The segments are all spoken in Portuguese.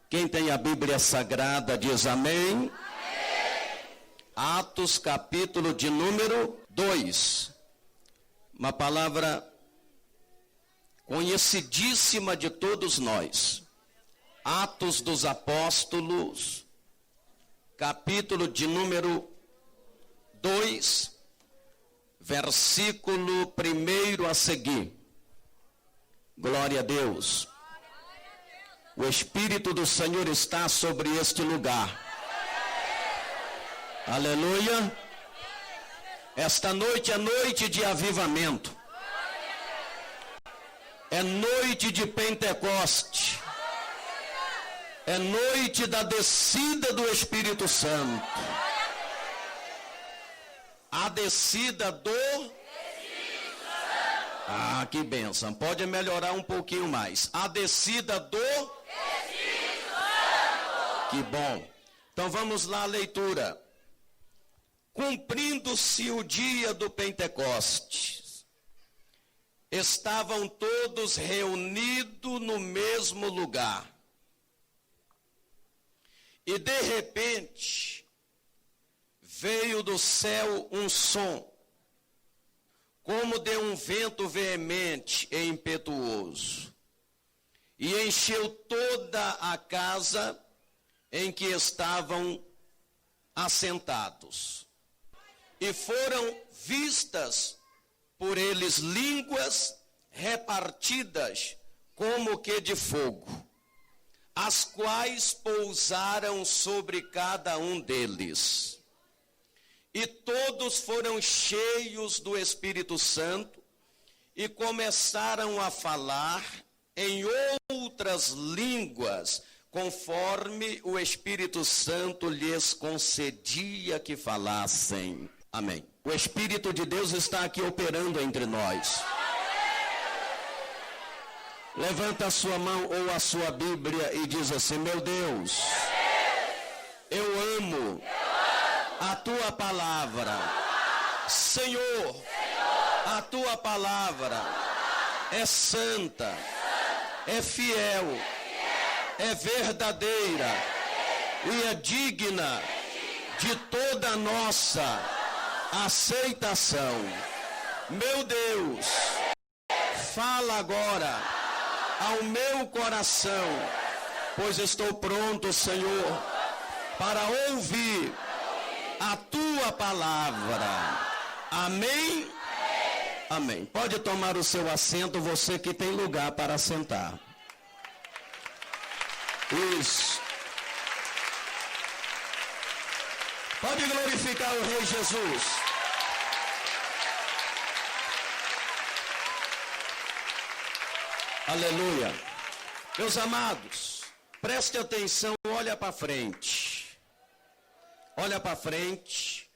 Quem tem a Bíblia Sagrada diz amém. Atos, capítulo de número 2. Uma palavra conhecidíssima de todos nós. Atos dos Apóstolos, capítulo de número 2, versículo 1 a seguir. Glória a Deus. O Espírito do Senhor está sobre este lugar. Aleluia. Esta noite é noite de avivamento. É noite de Pentecoste. É noite da descida do Espírito Santo. A descida do Espírito Santo. Ah, que bênção. Pode melhorar um pouquinho mais. A descida do Espírito Santo. Que bom. Então vamos lá, a leitura. Cumprindo-se o dia do Pentecostes, estavam todos reunidos no mesmo lugar. E de repente, veio do céu um som, como de um vento veemente e impetuoso, e encheu toda a casa em que estavam assentados. E foram vistas por eles línguas repartidas como que de fogo, as quais pousaram sobre cada um deles. E todos foram cheios do Espírito Santo e começaram a falar em outras línguas, conforme o Espírito Santo lhes concedia que falassem. Amém. O Espírito de Deus está aqui operando entre nós. Levanta a sua mão ou a sua Bíblia e diz assim: meu Deus, eu amo a tua palavra. Senhor, a tua palavra é santa, é fiel, é verdadeira e é digna de toda a nossa aceitação. Meu Deus, fala agora ao meu coração, pois estou pronto, Senhor, para ouvir a tua palavra. Amém? Amém. Pode tomar o seu assento, você que tem lugar para sentar. Isso. Pode glorificar o Rei Jesus. Aleluia. Meus amados, preste atenção, olha para frente. Olha para frente.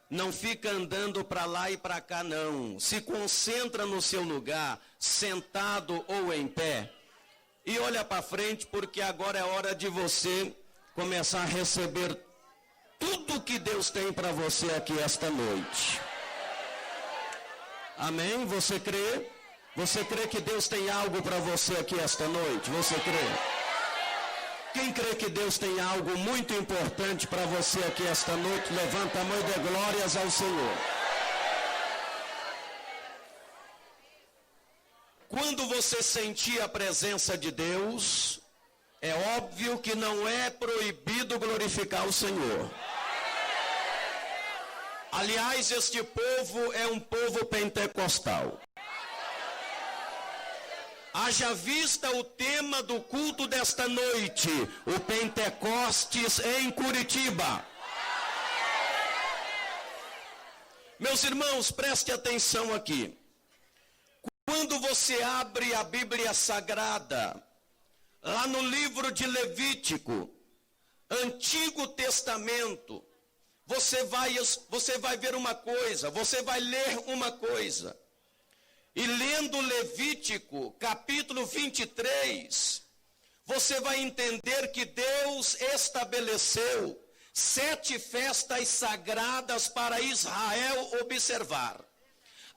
Não fica andando para lá e para cá, não. Se concentra no seu lugar, sentado ou em pé. E olha para frente, porque agora é hora de você começar a receber tudo que Deus tem para você aqui esta noite. Amém? Você crê? Você crê que Deus tem algo para você aqui esta noite? Você crê? Quem crê que Deus tem algo muito importante para você aqui esta noite, levanta a mão e dê glórias ao Senhor. Quando você sentir a presença de Deus, é óbvio que não é proibido glorificar o Senhor. Aliás, este povo é um povo pentecostal. Haja vista o tema do culto desta noite, o Pentecostes em Curitiba. Meus irmãos, preste atenção aqui. Quando você abre a Bíblia Sagrada, lá no livro de Levítico, Antigo Testamento, você vai ver uma coisa, você vai ler uma coisa. E lendo Levítico, capítulo 23, você vai entender que Deus estabeleceu 7 festas sagradas para Israel observar,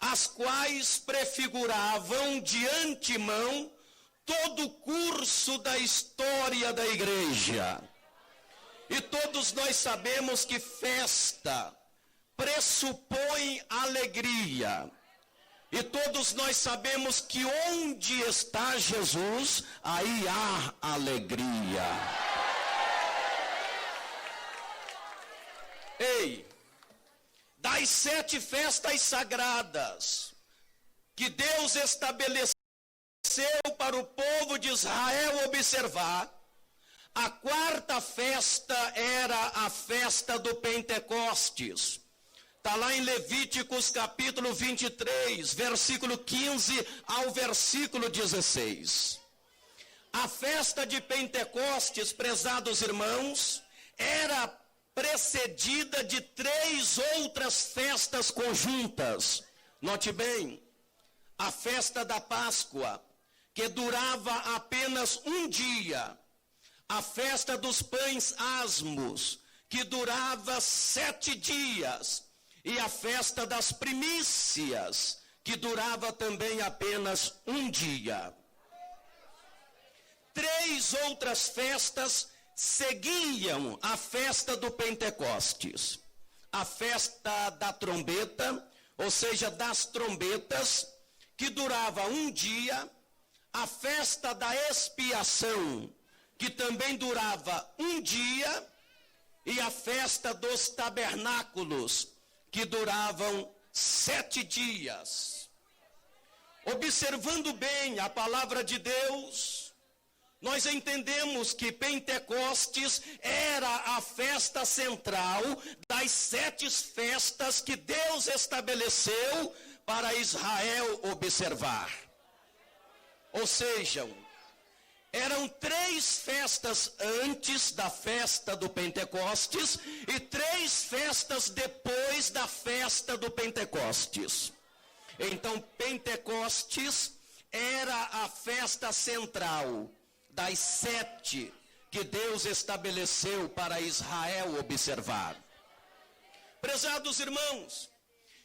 as quais prefiguravam de antemão todo o curso da história da igreja. E todos nós sabemos que festa pressupõe alegria. E todos nós sabemos que onde está Jesus, aí há alegria. Ei, das 7 festas sagradas que Deus estabeleceu para o povo de Israel observar, a 4ª festa era a festa do Pentecostes. Está lá em Levíticos capítulo 23, versículo 15 ao versículo 16. A festa de Pentecostes, prezados irmãos, era precedida de 3 outras festas conjuntas. Note bem, a festa da Páscoa, que durava apenas um dia. A festa dos pães asmos, que durava 7 dias. E a festa das primícias, que durava também apenas um dia. 3 outras festas seguiam a festa do Pentecostes. A festa da trombeta, ou seja, das trombetas, que durava um dia. A festa da expiação, que também durava um dia. E a festa dos tabernáculos, que duravam 7 dias. Observando bem a palavra de Deus, nós entendemos que Pentecostes era a festa central das 7 festas que Deus estabeleceu para Israel observar. Ou seja, eram 3 festas antes da festa do Pentecostes e 3 festas depois da festa do Pentecostes. Então, Pentecostes era a festa central das 7 que Deus estabeleceu para Israel observar. Prezados irmãos,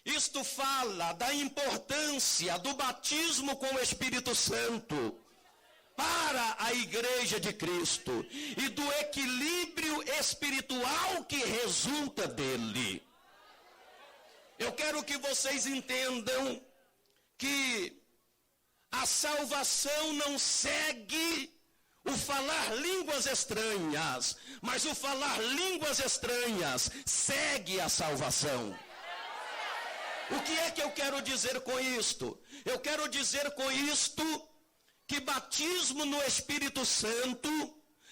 isto fala da importância do batismo com o Espírito Santo para a igreja de Cristo e do equilíbrio espiritual que resulta dele. Eu quero que vocês entendam que a salvação não segue o falar línguas estranhas, mas o falar línguas estranhas segue a salvação. O que é que eu quero dizer com isto? Eu quero dizer com isto que batismo no Espírito Santo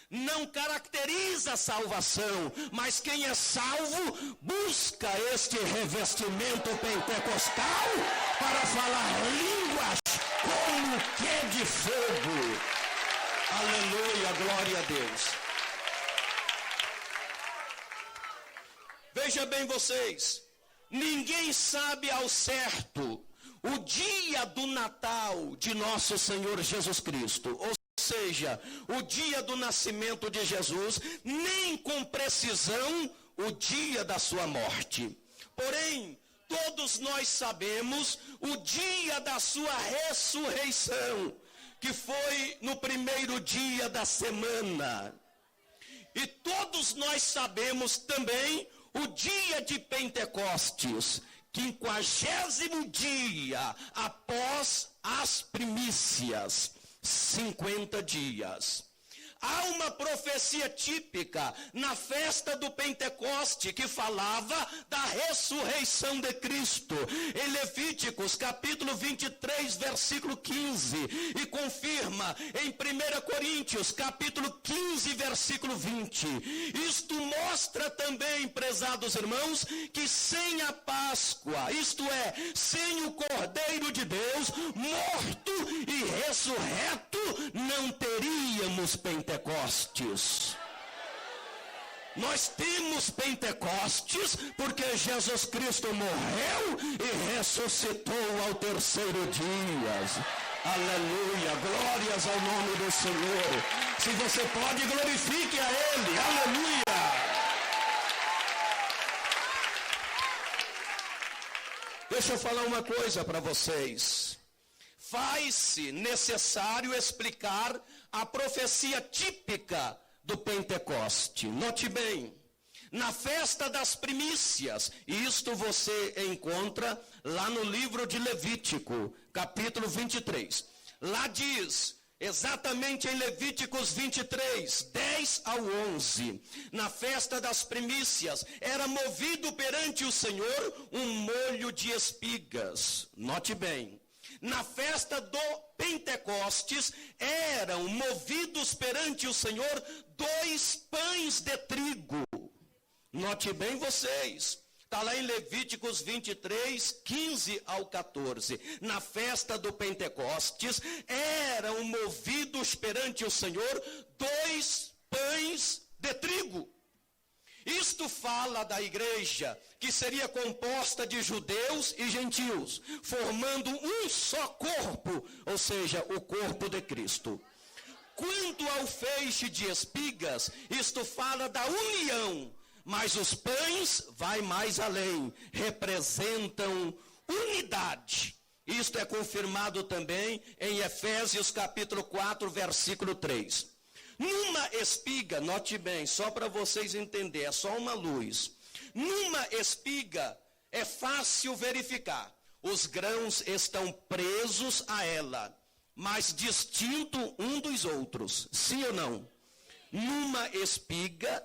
não caracteriza a salvação, mas quem é salvo busca este revestimento pentecostal para falar línguas como que de fogo. Aleluia, glória a Deus. Veja bem vocês, ninguém sabe ao certo o dia do Natal de nosso Senhor Jesus Cristo, ou seja, o dia do nascimento de Jesus, nem com precisão o dia da sua morte. Porém, todos nós sabemos o dia da sua ressurreição, que foi no primeiro dia da semana. E todos nós sabemos também o dia de Pentecostes, 50º dia após as primícias, 50 dias. Há uma profecia típica na festa do Pentecoste que falava da ressurreição de Cristo. Em Levíticos capítulo 23, versículo 15. E confirma em 1 Coríntios capítulo 15, versículo 20. Isto mostra também, prezados irmãos, que sem a Páscoa, isto é, sem o Cordeiro de Deus, morto e ressurreto, não teríamos Pentecostes. Nós temos Pentecostes porque Jesus Cristo morreu e ressuscitou ao 3º dia. Aleluia, glórias ao nome do Senhor. Se você pode, glorifique a Ele. Aleluia. Deixa eu falar uma coisa para vocês. faz-se necessário explicar a profecia típica do Pentecoste. Note bem, na festa das primícias, isto você encontra lá no livro de Levítico, capítulo 23. Lá diz, exatamente em Levíticos 23, 10 ao 11, na festa das primícias, era movido perante o Senhor um molho de espigas. Note bem, na festa do Pentecostes, eram movidos perante o Senhor 2 pães de trigo. Note bem vocês, está lá em Levíticos 23, 15 ao 14. Na festa do Pentecostes, eram movidos perante o Senhor 2 pães de trigo. Isto fala da igreja que seria composta de judeus e gentios, formando um só corpo, ou seja, o corpo de Cristo. Quanto ao feixe de espigas, isto fala da união, mas os pães vai mais além, representam unidade. Isto é confirmado também em Efésios capítulo 4, versículo 3. Numa espiga, note bem, só para vocês entenderem, é só uma luz. Numa espiga é fácil verificar. Os grãos estão presos a ela, mas distinto um dos outros. Sim ou não? Numa espiga,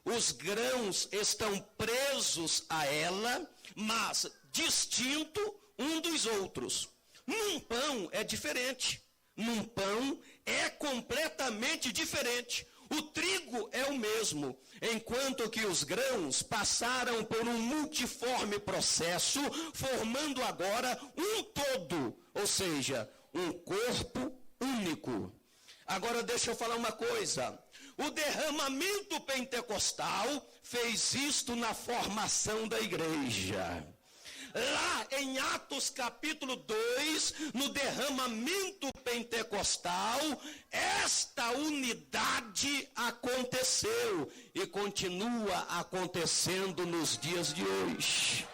os grãos estão presos a ela, mas distinto um dos outros. Num pão é diferente. Num pão é completamente diferente. O trigo é o mesmo, enquanto que os grãos passaram por um multiforme processo, formando agora um todo, ou seja, um corpo único. Agora deixa eu falar uma coisa. O derramamento pentecostal fez isto na formação da igreja. Lá em Atos capítulo 2, no derramamento pentecostal, esta unidade aconteceu e continua acontecendo nos dias de hoje.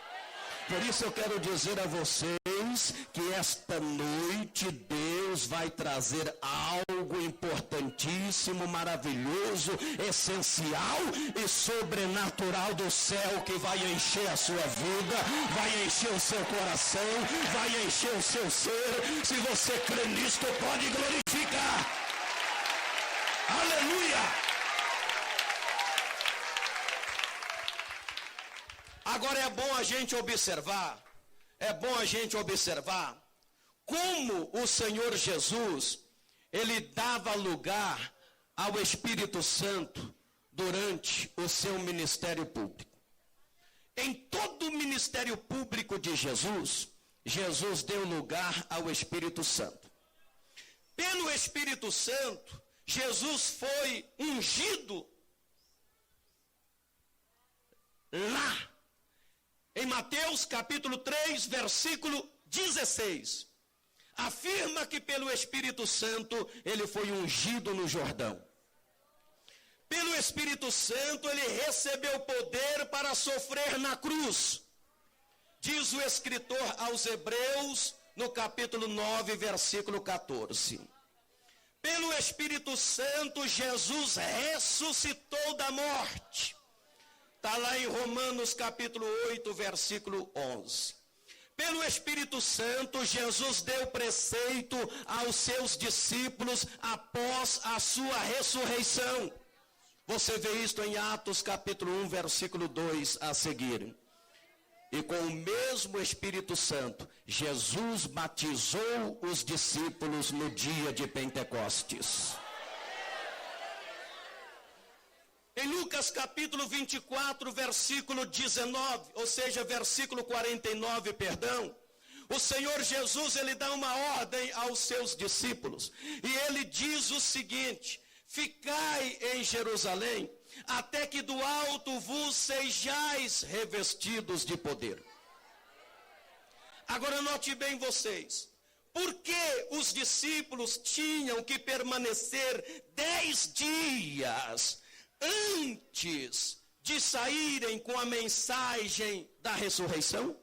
Por isso eu quero dizer a vocês que esta noite Deus vai trazer algo importantíssimo, maravilhoso, essencial e sobrenatural do céu que vai encher a sua vida, vai encher o seu coração, vai encher o seu ser. Se você crê nisto, pode glorificar. Aleluia! Agora é bom a gente observar como o Senhor Jesus, ele dava lugar ao Espírito Santo durante o seu ministério público. Em todo o ministério público de Jesus, Jesus deu lugar ao Espírito Santo. Pelo Espírito Santo, Jesus foi ungido lá. Em Mateus capítulo 3, versículo 16, afirma que pelo Espírito Santo ele foi ungido no Jordão. Pelo Espírito Santo ele recebeu poder para sofrer na cruz. Diz o escritor aos Hebreus, no capítulo 9, versículo 14. Pelo Espírito Santo Jesus ressuscitou da morte. Está lá em Romanos capítulo 8, versículo 11. Pelo Espírito Santo, Jesus deu preceito aos seus discípulos após a sua ressurreição. Você vê isto em Atos capítulo 1, versículo 2 a seguir. E com o mesmo Espírito Santo, Jesus batizou os discípulos no dia de Pentecostes. Em Lucas capítulo 24, versículo 19, ou seja, versículo 49, perdão, o Senhor Jesus, ele dá uma ordem aos seus discípulos, e ele diz o seguinte: ficai em Jerusalém, até que do alto vos sejais revestidos de poder. Agora note bem vocês, por que os discípulos tinham que permanecer 10 dias antes de saírem com a mensagem da ressurreição?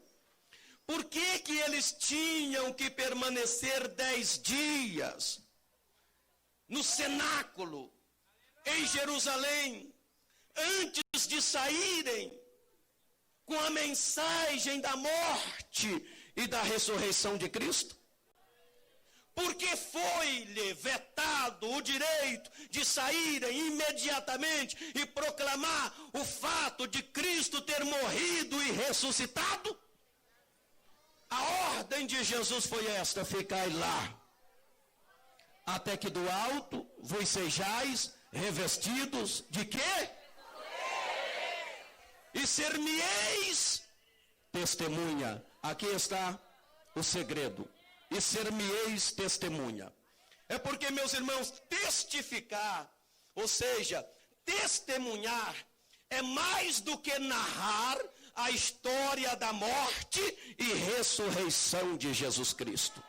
Por que eles tinham que permanecer 10 dias no cenáculo, em Jerusalém, antes de saírem com a mensagem da morte e da ressurreição de Cristo? Porque foi-lhe vetado o direito de saírem imediatamente e proclamar o fato de Cristo ter morrido e ressuscitado? A ordem de Jesus foi esta: ficai lá, até que do alto vos sejais revestidos de quê? E ser-me-eis testemunha. Aqui está o segredo. E ser-me-eis testemunha. É porque, meus irmãos, testificar, ou seja, testemunhar, é mais do que narrar a história da morte e ressurreição de Jesus Cristo.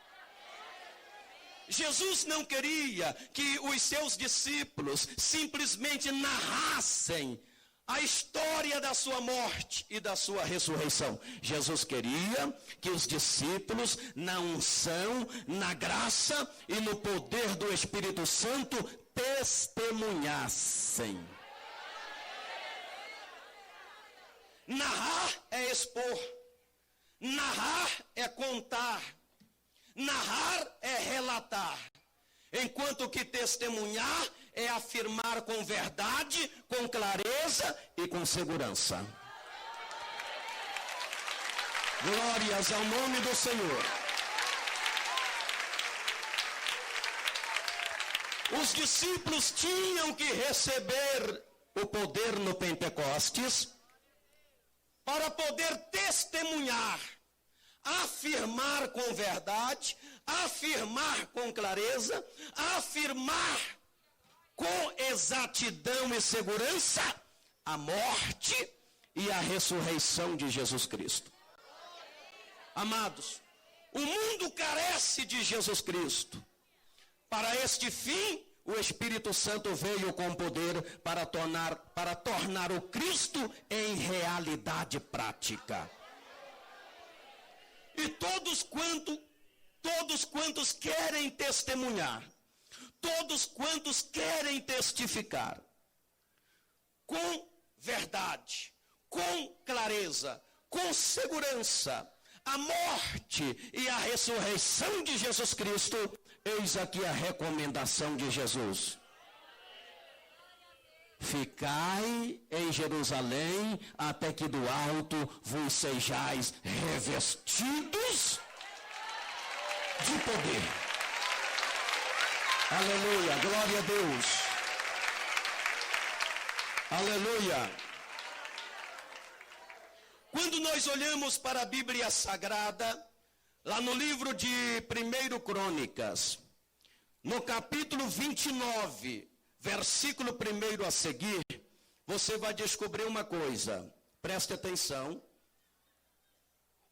Jesus não queria que os seus discípulos simplesmente narrassem a história da sua morte e da sua ressurreição. Jesus queria que os discípulos, na unção, na graça e no poder do Espírito Santo, testemunhassem. Narrar é expor, narrar é contar, narrar é relatar, enquanto que testemunhar é afirmar com verdade, com clareza e com segurança. Glórias ao nome do Senhor. Os discípulos tinham que receber o poder no Pentecostes para poder testemunhar, afirmar com verdade, afirmar com clareza, afirmar com exatidão e segurança a morte e a ressurreição de Jesus Cristo. Amados, o mundo carece de Jesus Cristo. Para este fim, o Espírito Santo veio com poder para tornar o Cristo em realidade prática. E todos quantos querem testemunhar, todos quantos querem testificar, com verdade, com clareza, com segurança, a morte e a ressurreição de Jesus Cristo, eis aqui a recomendação de Jesus. Ficai em Jerusalém, até que do alto vos sejais revestidos de poder. Aleluia, glória a Deus. Aleluia. Quando nós olhamos para a Bíblia Sagrada, lá no livro de 1 Crônicas, no capítulo 29, versículo 1 a seguir, você vai descobrir uma coisa. Preste atenção.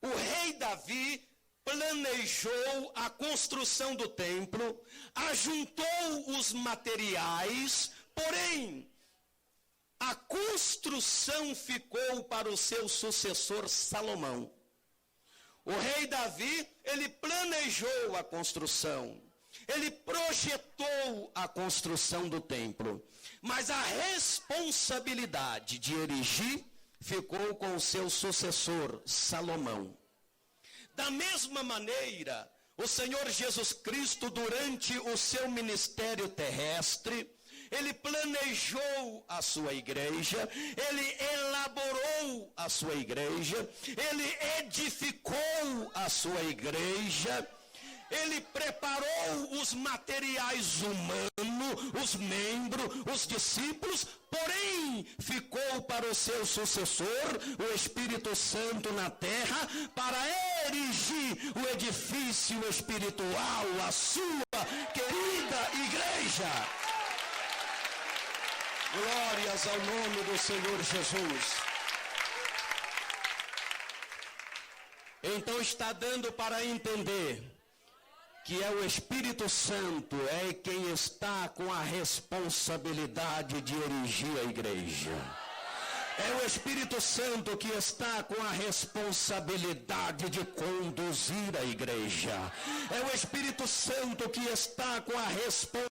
O rei Davi planejou a construção do templo, ajuntou os materiais, porém, a construção ficou para o seu sucessor Salomão. O rei Davi, ele planejou a construção, ele projetou a construção do templo, mas a responsabilidade de erigir ficou com o seu sucessor Salomão. Da mesma maneira, o Senhor Jesus Cristo, durante o seu ministério terrestre, ele planejou a sua igreja, ele elaborou a sua igreja, ele edificou a sua igreja, ele preparou os materiais humanos, os membros, os discípulos, porém ficou para o seu sucessor, o Espírito Santo na terra, para erigir o edifício espiritual, a sua querida igreja. Glórias ao nome do Senhor Jesus. Então está dando para entender que é o Espírito Santo, é quem está com a responsabilidade de erigir a igreja. É o Espírito Santo que está com a responsabilidade de conduzir a igreja. É o Espírito Santo que está com a responsabilidade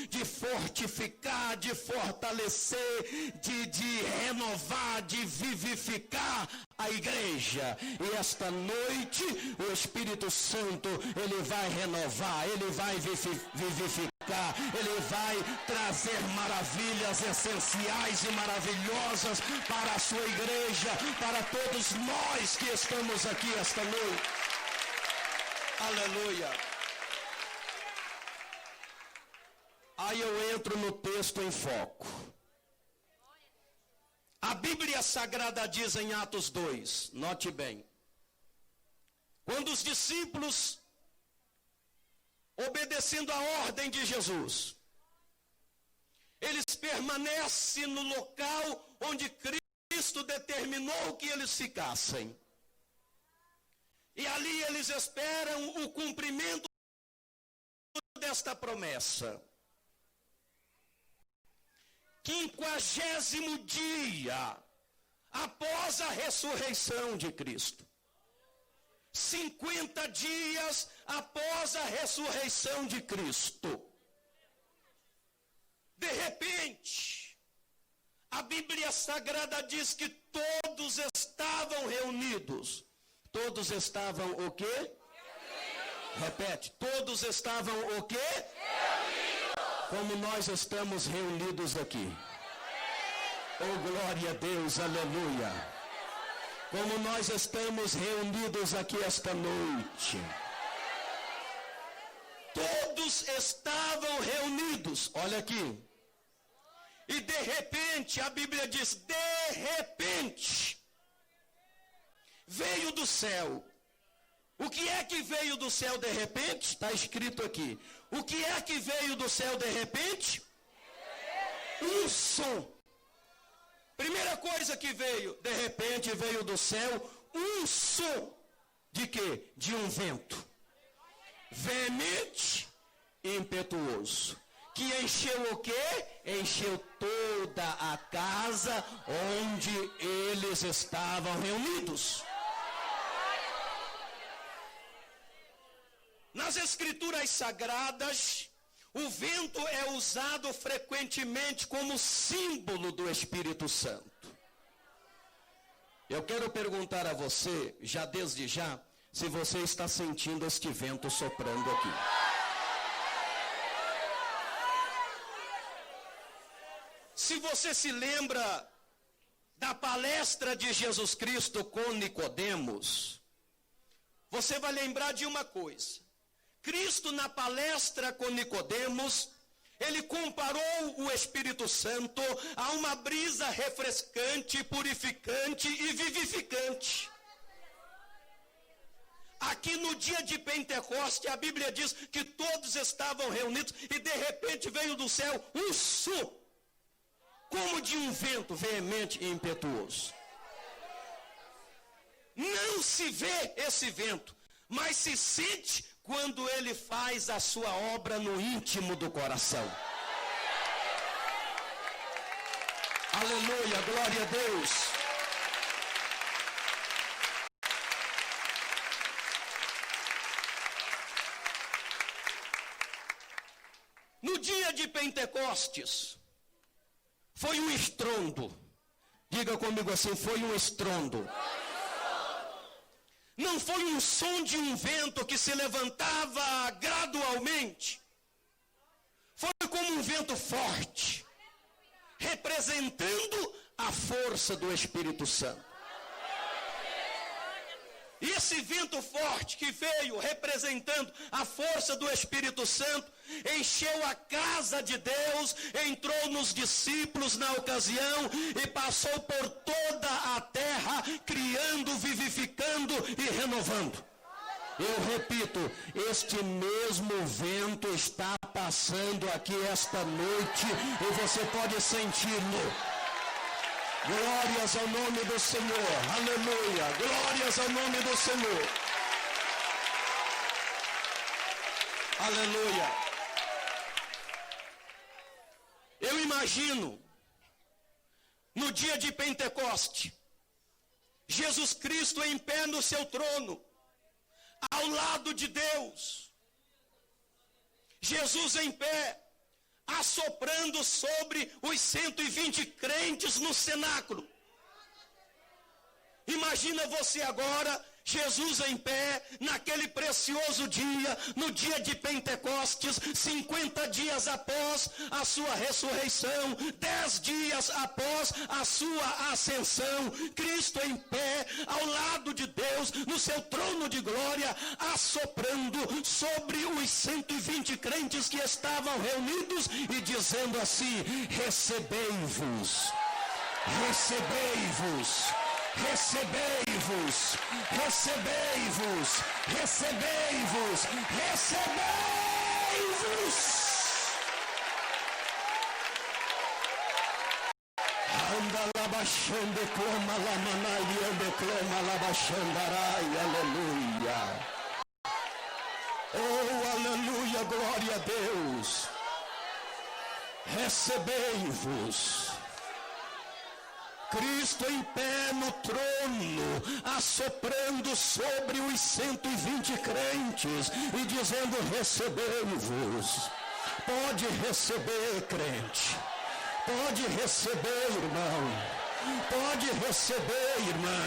de fortificar, de fortalecer, de renovar, de vivificar a igreja. E esta noite o Espírito Santo, ele vai renovar, ele vai vivificar, ele vai trazer maravilhas essenciais e maravilhosas para a sua igreja, para todos nós que estamos aqui esta noite. Aleluia. Aí eu entro no texto em foco. A Bíblia Sagrada diz em Atos 2, note bem. Quando os discípulos, obedecendo a ordem de Jesus, eles permanecem no local onde Cristo determinou que eles ficassem. E ali eles esperam o cumprimento desta promessa. 50º dia após a ressurreição de Cristo. 50 dias após a ressurreição de Cristo. De repente, a Bíblia Sagrada diz que todos estavam reunidos. Todos estavam o quê? Reunidos. Repete, todos estavam o quê? Reunidos. Como nós estamos reunidos aqui. Oh, glória a Deus, aleluia. Como nós estamos reunidos aqui esta noite. Todos estavam reunidos, olha aqui. E de repente, a Bíblia diz, de repente, veio do céu. O que é que veio do céu de repente? Está escrito aqui. O que é que veio do céu de repente? Um som. Primeira coisa que veio, de repente veio do céu um som. De quê? De um vento. Veemente e impetuoso. Que encheu o quê? Encheu toda a casa onde eles estavam reunidos. Nas Escrituras Sagradas, o vento é usado frequentemente como símbolo do Espírito Santo. Eu quero perguntar a você, já desde já, se você está sentindo este vento soprando aqui. Se você se lembra da palestra de Jesus Cristo com Nicodemos, você vai lembrar de uma coisa. Cristo, na palestra com Nicodemos, ele comparou o Espírito Santo a uma brisa refrescante, purificante e vivificante. Aqui no dia de Pentecoste, a Bíblia diz que todos estavam reunidos e de repente veio do céu um som, como de um vento veemente e impetuoso. Não se vê esse vento, mas se sente quando ele faz a sua obra no íntimo do coração. Aleluia, glória a Deus. No dia de Pentecostes, foi um estrondo. Diga comigo assim, foi um estrondo. Não foi um som de um vento que se levantava gradualmente. Foi como um vento forte, representando a força do Espírito Santo. E esse vento forte que veio representando a força do Espírito Santo, encheu a casa de Deus, entrou nos discípulos na ocasião e passou por toda a terra, criando, vivificando e renovando. Eu repito, este mesmo vento está passando aqui esta noite e você pode senti-lo. Glórias ao nome do Senhor, aleluia, glórias ao nome do Senhor, aleluia. Eu imagino no dia de Pentecoste, Jesus Cristo em pé no seu trono, ao lado de Deus, Jesus em pé, assoprando sobre os 120 crentes no cenáculo. Imagina você agora, Jesus em pé, naquele precioso dia, no dia de Pentecostes, 50 dias após a sua ressurreição, 10 dias após a sua ascensão, Cristo em pé, ao lado de Deus, no seu trono de glória, assoprando sobre os 120 crentes que estavam reunidos e dizendo assim: recebei-vos, recebei-vos, recebei-vos, recebei-vos, recebei-vos, recebei-vos. Anda labaxando, clama lamanaliando, clama labaxandarai, aleluia. Oh, aleluia, glória a Deus. Recebei-vos. Cristo em pé no trono, assoprando sobre os 120 crentes e dizendo: recebei-vos. Pode receber, crente. Pode receber, irmão. Pode receber, irmã.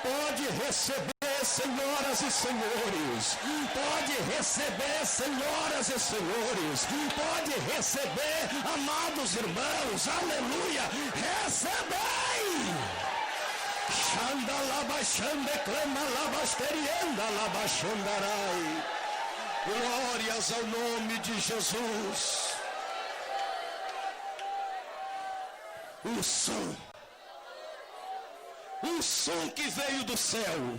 Pode receber, senhoras e senhores. Pode receber, senhoras e senhores. Pode receber, amados irmãos. Aleluia. Recebei. Xandalabaxande, clama labasterianda, labaxandarai. Glórias ao nome de Jesus. O som que veio do céu.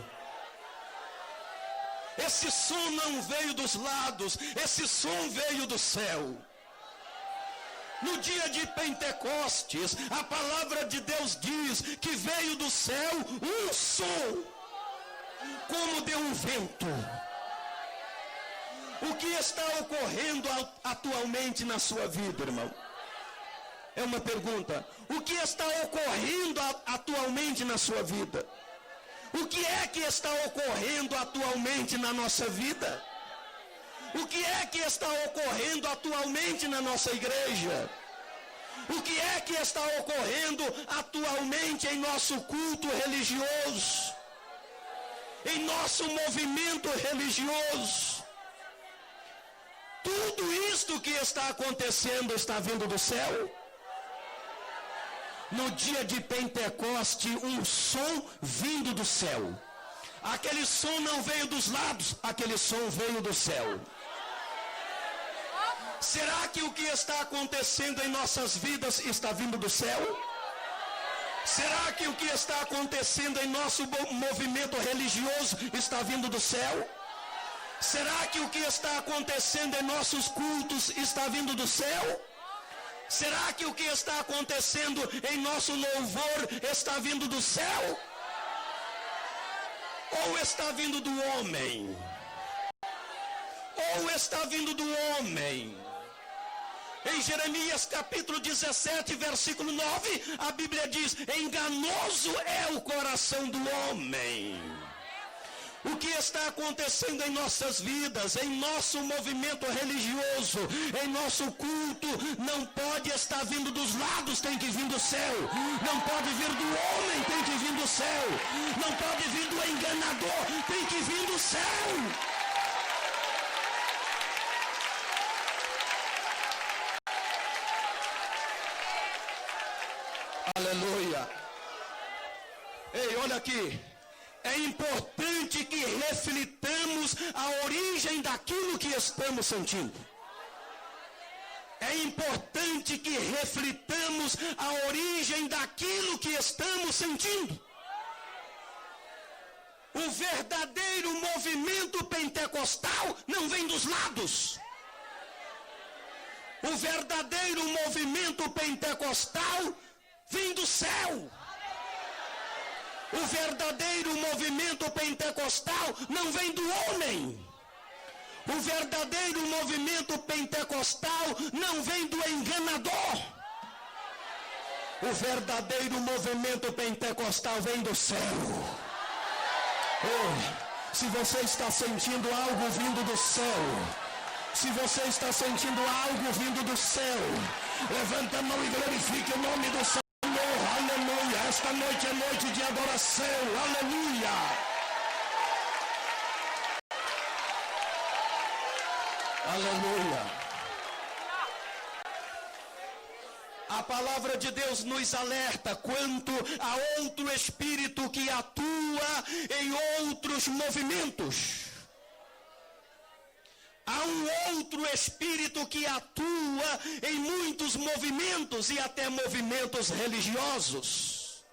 Esse som não veio dos lados, esse som veio do céu. No dia de Pentecostes, a palavra de Deus diz que veio do céu um som, como de um vento. O que está ocorrendo atualmente na sua vida, irmão? É uma pergunta. O que está ocorrendo atualmente na sua vida? O que é que está ocorrendo atualmente na nossa vida? O que é que está ocorrendo atualmente na nossa igreja? O que é que está ocorrendo atualmente em nosso culto religioso? Em nosso movimento religioso? Tudo isto que está acontecendo está vindo do céu? No dia de Pentecoste, um som vindo do céu. Aquele som não veio dos lados, aquele som veio do céu. Será que o que está acontecendo em nossas vidas está vindo do céu? Será que o que está acontecendo em nosso movimento religioso está vindo do céu? Será que o que está acontecendo em nossos cultos está vindo do céu? Será que o que está acontecendo em nosso louvor está vindo do céu? Ou está vindo do homem? Ou está vindo do homem? Em Jeremias capítulo 17, versículo 9, a Bíblia diz: enganoso é o coração do homem. O que está acontecendo em nossas vidas, em nosso movimento religioso, em nosso culto, não pode estar vindo dos lados, tem que vir do céu. Não pode vir do homem, tem que vir do céu. Não pode vir do enganador, tem que vir do céu. Aleluia. Ei, olha aqui. É importante que reflitamos a origem daquilo que estamos sentindo. É importante que reflitamos a origem daquilo que estamos sentindo. O verdadeiro movimento pentecostal não vem dos lados. O verdadeiro movimento pentecostal vem do céu. O verdadeiro movimento pentecostal não vem do homem. O verdadeiro movimento pentecostal não vem do enganador. O verdadeiro movimento pentecostal vem do céu. Oh, se você está sentindo algo vindo do céu, se você está sentindo algo vindo do céu, levanta a mão e glorifique o nome do Senhor. Aleluia. Esta noite é noite de adoração. Aleluia. Aleluia. A palavra de Deus nos alerta quanto a outro espírito que atua em outros movimentos. Há um outro espírito que atua em muitos movimentos e até movimentos religiosos.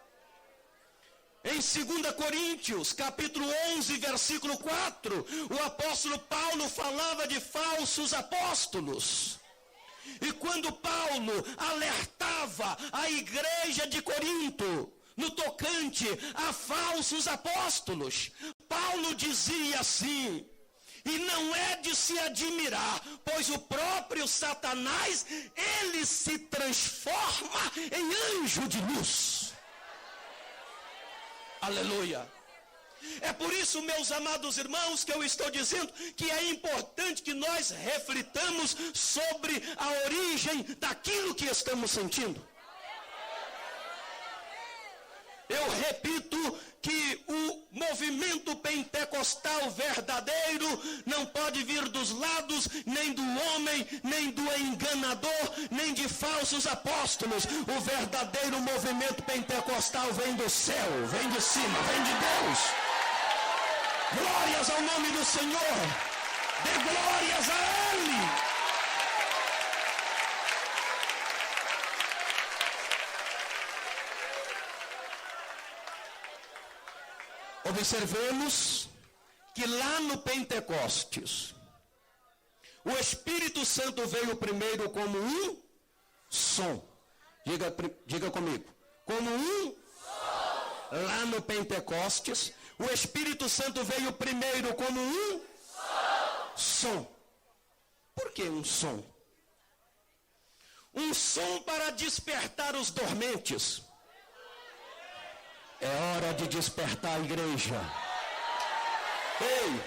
Em 2 Coríntios, capítulo 11, versículo 4, o apóstolo Paulo falava de falsos apóstolos. E quando Paulo alertava a igreja de Corinto no tocante a falsos apóstolos, Paulo dizia assim: e não é de se admirar, pois o próprio Satanás, ele se transforma em anjo de luz. Aleluia. É por isso, meus amados irmãos, que eu estou dizendo que é importante que nós reflitamos sobre a origem daquilo que estamos sentindo. Eu repito que o movimento pentecostal verdadeiro não pode vir dos lados, nem do homem, nem do enganador, nem de falsos apóstolos. O verdadeiro movimento pentecostal vem do céu, vem de cima, vem de Deus. Glórias ao nome do Senhor. Dê glórias a Ele. Observemos que lá no Pentecostes, o Espírito Santo veio primeiro como um som. Diga comigo. Como um som. Lá no Pentecostes, o Espírito Santo veio primeiro como um som. Por que um som? Um som para despertar os dormentes. É hora de despertar a igreja. Ei!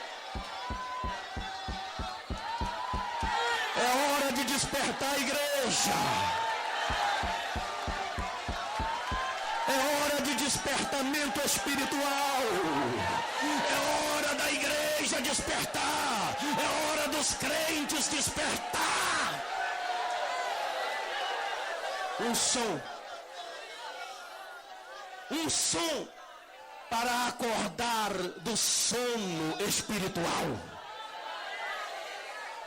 É hora de despertar a igreja. É hora de despertamento espiritual. É hora da igreja despertar. É hora dos crentes despertar. Um som. Um som para acordar do sono espiritual.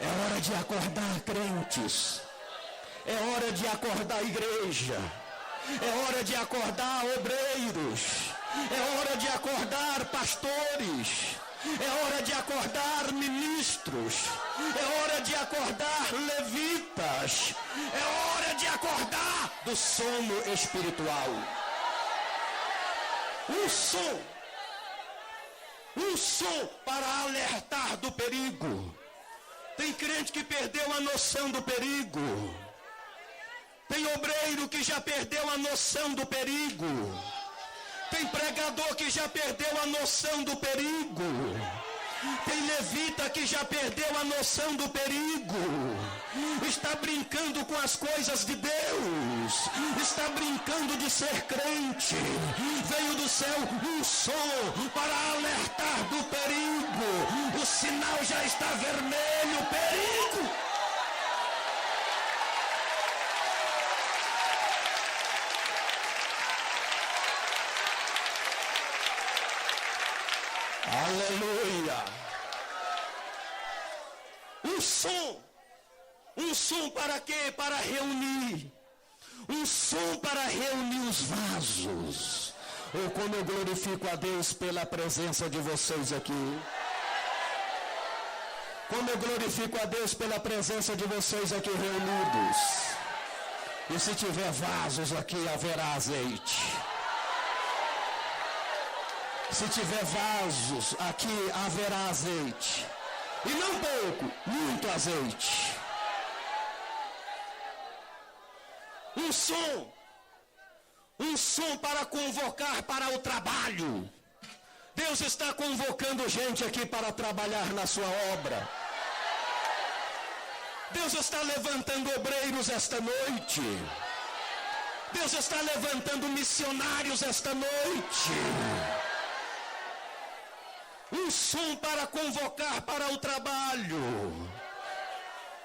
É hora de acordar crentes. É hora de acordar igreja. É hora de acordar obreiros. É hora de acordar pastores. É hora de acordar ministros. É hora de acordar levitas. É hora de acordar do sono espiritual. Um som para alertar do perigo. Tem crente que perdeu a noção do perigo. Tem obreiro que já perdeu a noção do perigo. Tem pregador que já perdeu a noção do perigo. Tem levita que já perdeu a noção do perigo. Está brincando com as coisas de Deus. Está brincando de ser crente. Veio do céu um som para alertar do perigo. O sinal já está vermelho. Perigo! Aleluia! Um som para quê? Para reunir. Um som para reunir os vasos. Ou como eu glorifico a Deus pela presença de vocês aqui. Como eu glorifico a Deus pela presença de vocês aqui reunidos. E se tiver vasos aqui, haverá azeite. Se tiver vasos, aqui haverá azeite. E não pouco, muito azeite. Um som Um som para convocar para o trabalho. Deus está convocando gente aqui para trabalhar na sua obra. Deus está levantando obreiros esta noite. Deus está levantando missionários esta noite. Um som para convocar para o trabalho.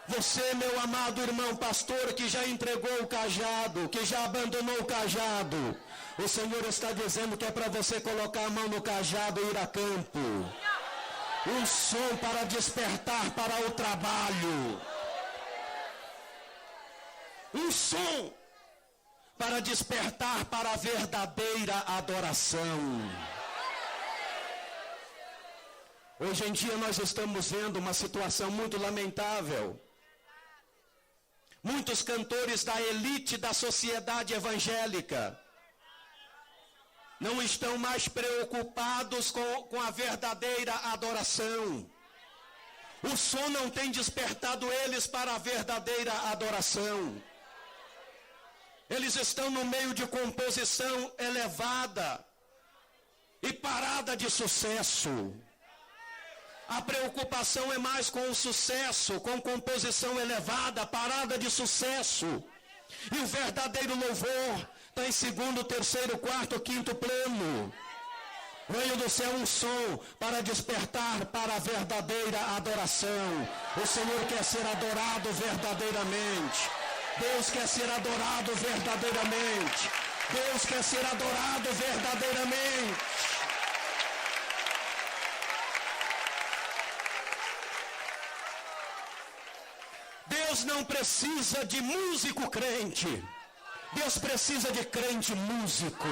Você, meu amado irmão pastor, que já entregou o cajado, que já abandonou o cajado, o Senhor está dizendo que é para você colocar a mão no cajado e ir a campo. Um som para despertar para o trabalho. Um som para despertar para a verdadeira adoração. Hoje em dia nós estamos vendo uma situação muito lamentável. Muitos cantores da elite da sociedade evangélica não estão mais preocupados com a verdadeira adoração. O som não tem despertado eles para a verdadeira adoração. Eles estão no meio de composição elevada e parada de sucesso. A preocupação é mais com o sucesso, com composição elevada, parada de sucesso. E o verdadeiro louvor está em segundo, terceiro, quarto, quinto plano. Veio do céu um som para despertar para a verdadeira adoração. O Senhor quer ser adorado verdadeiramente. Deus quer ser adorado verdadeiramente. Deus quer ser adorado verdadeiramente. Deus não precisa de músico crente. Deus precisa de crente músico.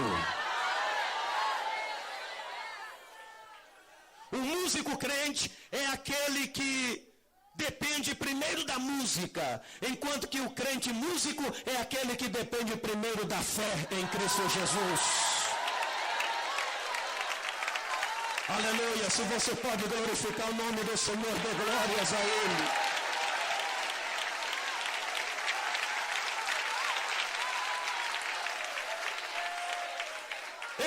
O músico crente é aquele que depende primeiro da música, enquanto que o crente músico é aquele que depende primeiro da fé em Cristo Jesus. Aleluia, se você pode glorificar o nome do Senhor, dê glórias a Ele.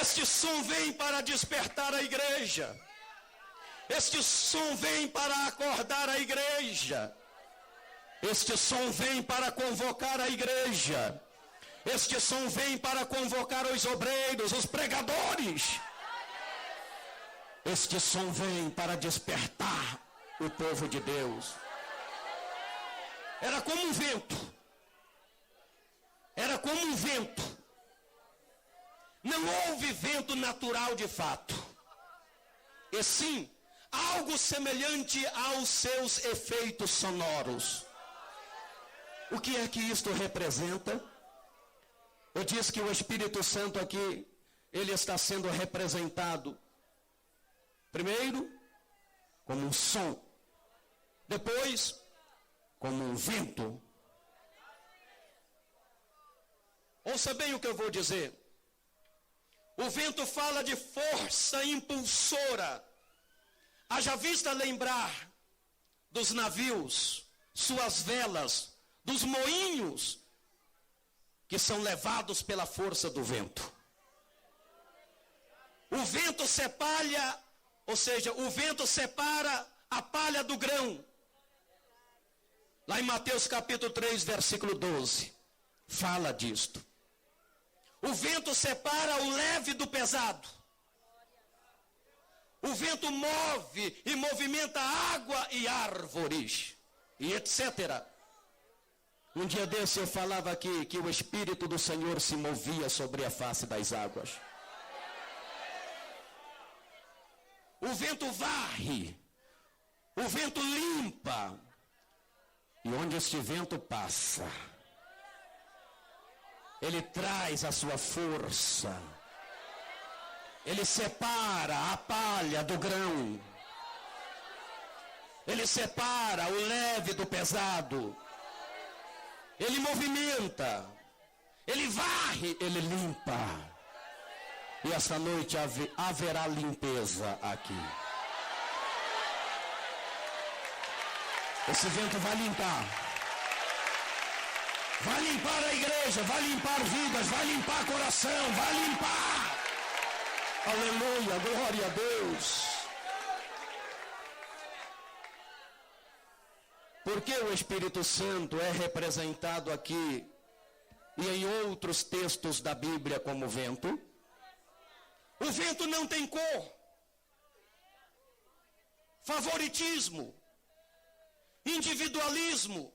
Este som vem para despertar a igreja. Este som vem para acordar a igreja. Este som vem para convocar a igreja. Este som vem para convocar os obreiros, os pregadores. Este som vem para despertar o povo de Deus. Era como um vento. Era como um vento. Não houve vento natural de fato. E sim, algo semelhante aos seus efeitos sonoros. O que é que isto representa? Eu disse que o Espírito Santo aqui, ele está sendo representado, primeiro, como um som. Depois, como um vento. Ouça bem o que eu vou dizer. O vento fala de força impulsora. Haja vista lembrar dos navios, suas velas, dos moinhos, que são levados pela força do vento. O vento separa, ou seja, o vento separa a palha do grão. Lá em Mateus capítulo 3, versículo 12, fala disto. O vento separa o leve do pesado. O vento move e movimenta água e árvores, e etc. Um dia desse eu falava aqui que o Espírito do Senhor se movia sobre a face das águas. O vento varre, o vento limpa, e onde este vento passa, ele traz a sua força. Ele separa a palha do grão. Ele separa o leve do pesado. Ele movimenta. Ele varre, ele limpa. E essa noite haverá limpeza aqui. Esse vento vai limpar. vai limpar a igreja, vai limpar vidas, vai limpar coração, vai limpar. Aleluia, glória a Deus. Por que o Espírito Santo é representado aqui e em outros textos da Bíblia como vento? O vento não tem cor, favoritismo, individualismo,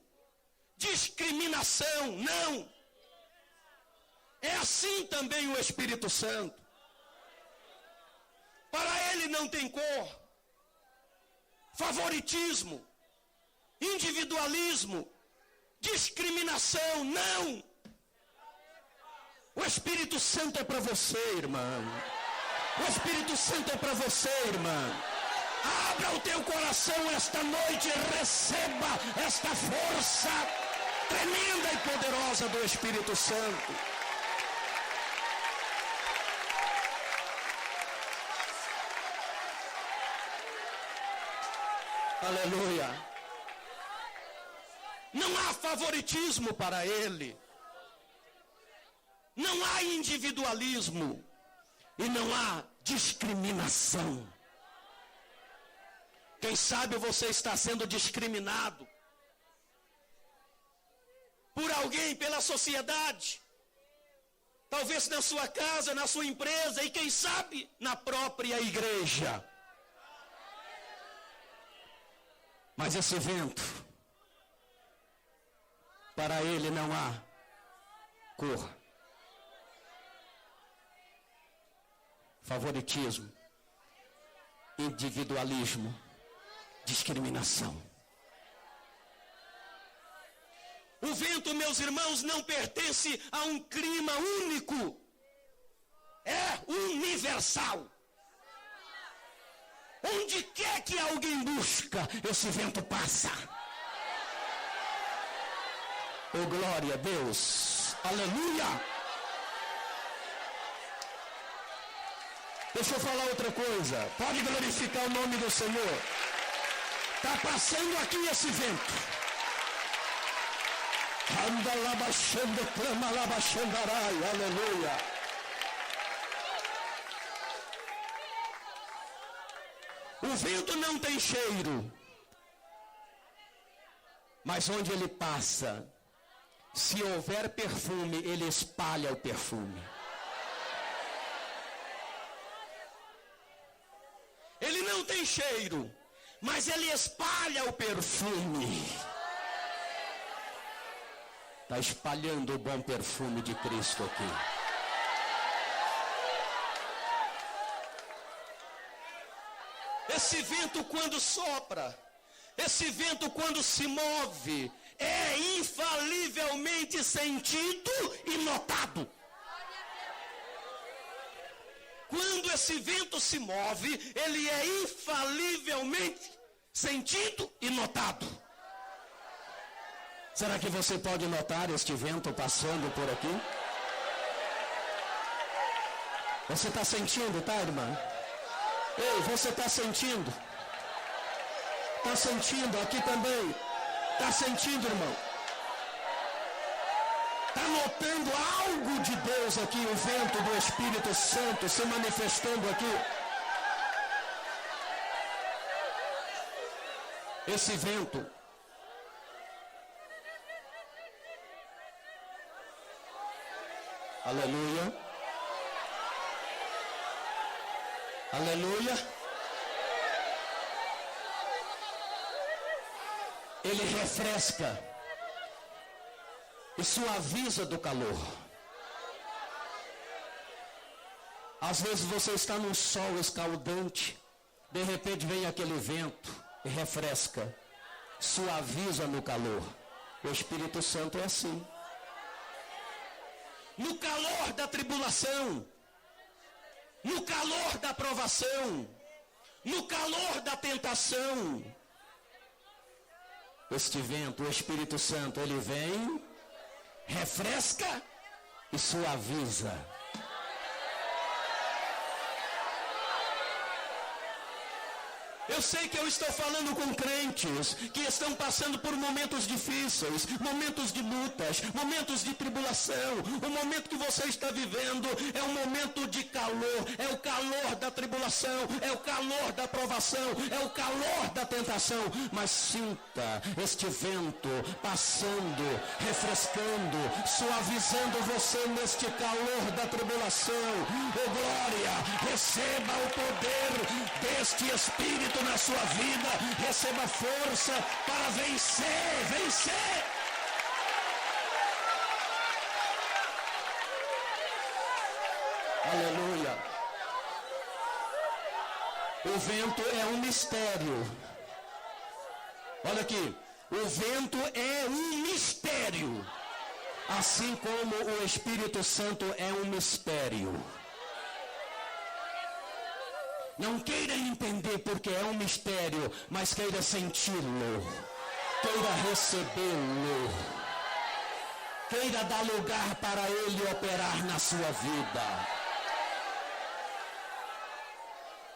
discriminação, não. É assim também o Espírito Santo. Para ele não tem cor, favoritismo, individualismo, discriminação, não. O Espírito Santo é para você, irmão. O Espírito Santo é para você, irmã. Abra o teu coração esta noite e receba esta força tremenda e poderosa do Espírito Santo. Aleluia. Não há favoritismo para ele. Não há individualismo. E não há discriminação. Quem sabe você está sendo discriminado por alguém, pela sociedade. Talvez na sua casa, na sua empresa e quem sabe na própria igreja. Mas esse vento, para ele não há cor, favoritismo, individualismo, discriminação. O vento, meus irmãos, não pertence a um clima único. É universal. Onde quer que alguém busca, esse vento passa. Oh, glória a Deus. Aleluia. Deixa eu falar outra coisa. Pode glorificar o nome do Senhor. Está passando aqui esse vento. Anda lá baixando, clama lá baixandarai. Aleluia. O vento não tem cheiro. Mas onde ele passa, se houver perfume, ele espalha o perfume. Ele não tem cheiro, mas ele espalha o perfume. Está espalhando o bom perfume de Cristo aqui. Esse vento quando sopra, esse vento quando se move, é infalivelmente sentido e notado. Quando esse vento se move, ele é infalivelmente sentido e notado. Será que você pode notar este vento passando por aqui? Você está sentindo, tá, irmã? Ei, você está sentindo? Está sentindo aqui também? Está sentindo, irmão? Está notando algo de Deus aqui, o vento do Espírito Santo se manifestando aqui? Esse vento aleluia. Aleluia. Ele refresca e suaviza do calor. Às vezes você está num sol escaldante, de repente vem aquele vento e refresca, suaviza no calor. O Espírito Santo é assim. No calor da tribulação, no calor da provação, no calor da tentação, este vento, o Espírito Santo, ele vem, refresca e suaviza. Eu Eu sei que eu estou falando com crentes que estão passando por momentos difíceis, momentos de lutas, momentos de tribulação. O momento que você está vivendo é um momento de calor, é o calor da tribulação, é o calor da provação, é o calor da tentação. Mas sinta este vento passando, refrescando, suavizando você neste calor da tribulação. Oh glória, receba o poder deste Espírito na sua vida, receba força para vencer. Aleluia. O vento é um mistério. Olha aqui, o vento é um mistério, assim como o Espírito Santo é um mistério. Não queira entender porque é um mistério, mas queira senti-lo, queira recebê-lo, queira dar lugar para ele operar na sua vida.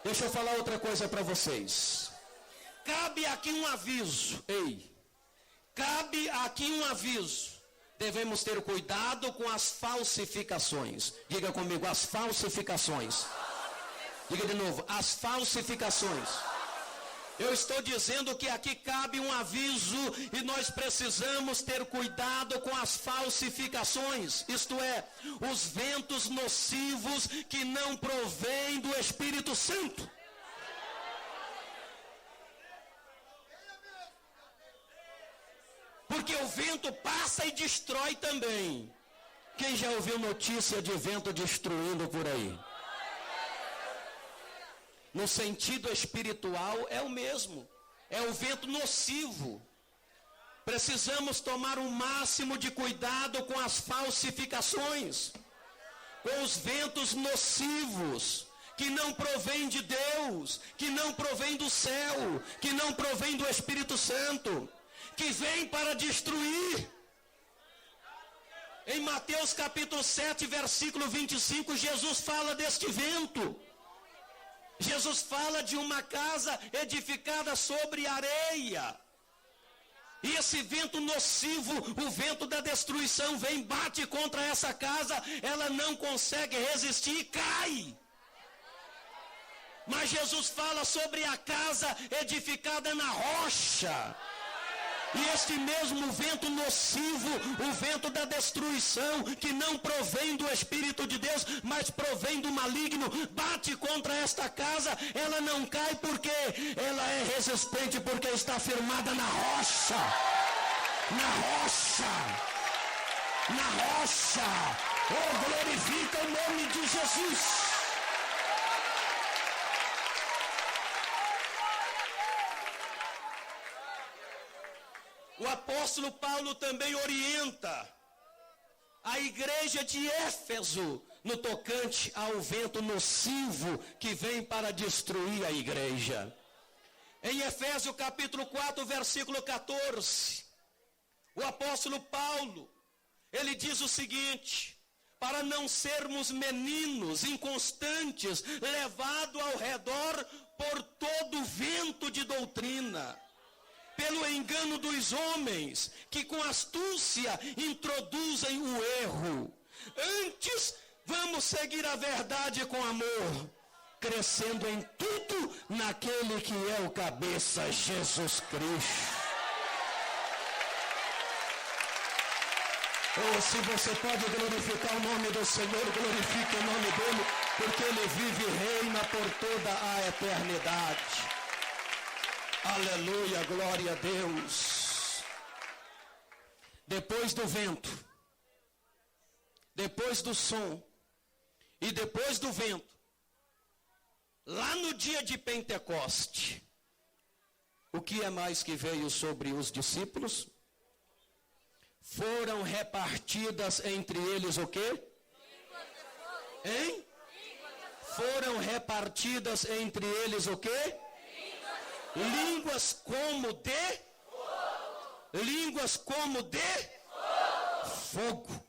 Deixa eu falar outra coisa para vocês. Cabe aqui um aviso. Cabe aqui um aviso. Devemos ter cuidado com as falsificações. Diga comigo, as falsificações. Diga de novo, as falsificações. Eu estou dizendo que aqui cabe um aviso e nós precisamos ter cuidado com as falsificações. Isto é, os ventos nocivos que não provêm do Espírito Santo. Porque o vento passa e destrói também. Quem já ouviu notícia de vento destruindo por aí? No sentido espiritual é o mesmo. É o vento nocivo. Precisamos tomar o máximo de cuidado com as falsificações, com os ventos nocivos, que não provém de Deus, que não provém do céu, que não provém do Espírito Santo, que vem para destruir. Em Mateus capítulo 7, versículo 25, Jesus fala deste vento. Jesus fala de uma casa edificada sobre areia. E esse vento nocivo, o vento da destruição, vem, bate contra essa casa, ela não consegue resistir e cai. Mas Jesus fala sobre a casa edificada na rocha. E este mesmo vento nocivo, o vento da destruição, que não provém do Espírito de Deus, mas provém do maligno, bate contra esta casa, ela não cai porque ela é resistente, porque está firmada na rocha. Na rocha. Na rocha. Oh, glorifica o nome de Jesus. O apóstolo Paulo também orienta a igreja de Éfeso no tocante ao vento nocivo que vem para destruir a igreja. Em Efésios capítulo 4, versículo 14, o apóstolo Paulo, ele diz o seguinte: para não sermos meninos inconstantes, levados ao redor por todo vento de doutrina, pelo engano dos homens, que com astúcia introduzem o erro. Antes, vamos seguir a verdade com amor, crescendo em tudo naquele que é o cabeça, Jesus Cristo. Oh, se você pode glorificar o nome do Senhor, glorifique o nome dele, porque ele vive e reina por toda a eternidade. Aleluia, glória a Deus. Depois do vento, depois do som e depois do vento, lá no dia de Pentecoste, o que é mais que veio sobre os discípulos? Foram repartidas entre eles o quê? Hein? Foram repartidas entre eles o quê? Línguas como de fogo. Línguas como de fogo.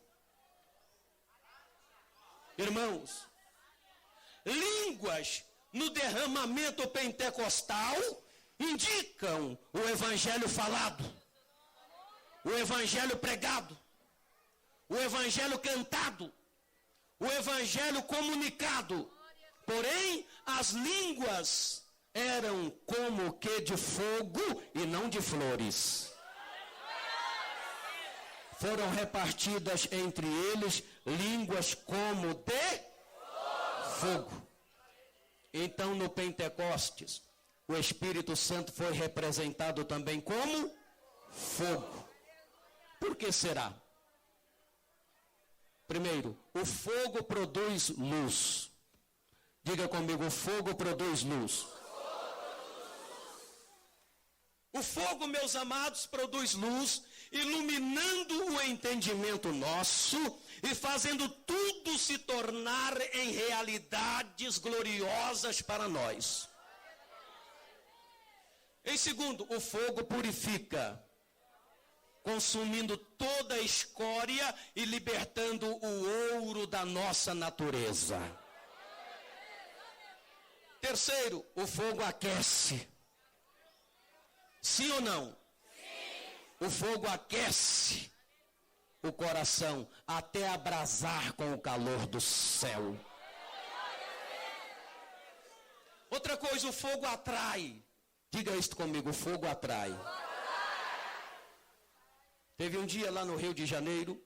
Irmãos, línguas no derramamento pentecostal indicam o evangelho falado, o evangelho pregado, o evangelho cantado, o evangelho comunicado. Porém, as línguas eram como que de fogo e não de flores. Foram repartidas entre eles línguas como de fogo. Então, no Pentecostes, o Espírito Santo foi representado também como fogo. Por que será? Primeiro, o fogo produz luz. Diga comigo, o fogo produz luz. O fogo, meus amados, produz luz, iluminando o entendimento nosso e fazendo tudo se tornar em realidades gloriosas para nós. Em segundo, o fogo purifica, consumindo toda a escória e libertando o ouro da nossa natureza. Terceiro, o fogo aquece. Sim ou não? Sim. O fogo aquece o coração até abrasar com o calor do céu. Outra coisa, o fogo atrai. Diga isto comigo, o fogo atrai. Teve um dia lá no Rio de Janeiro,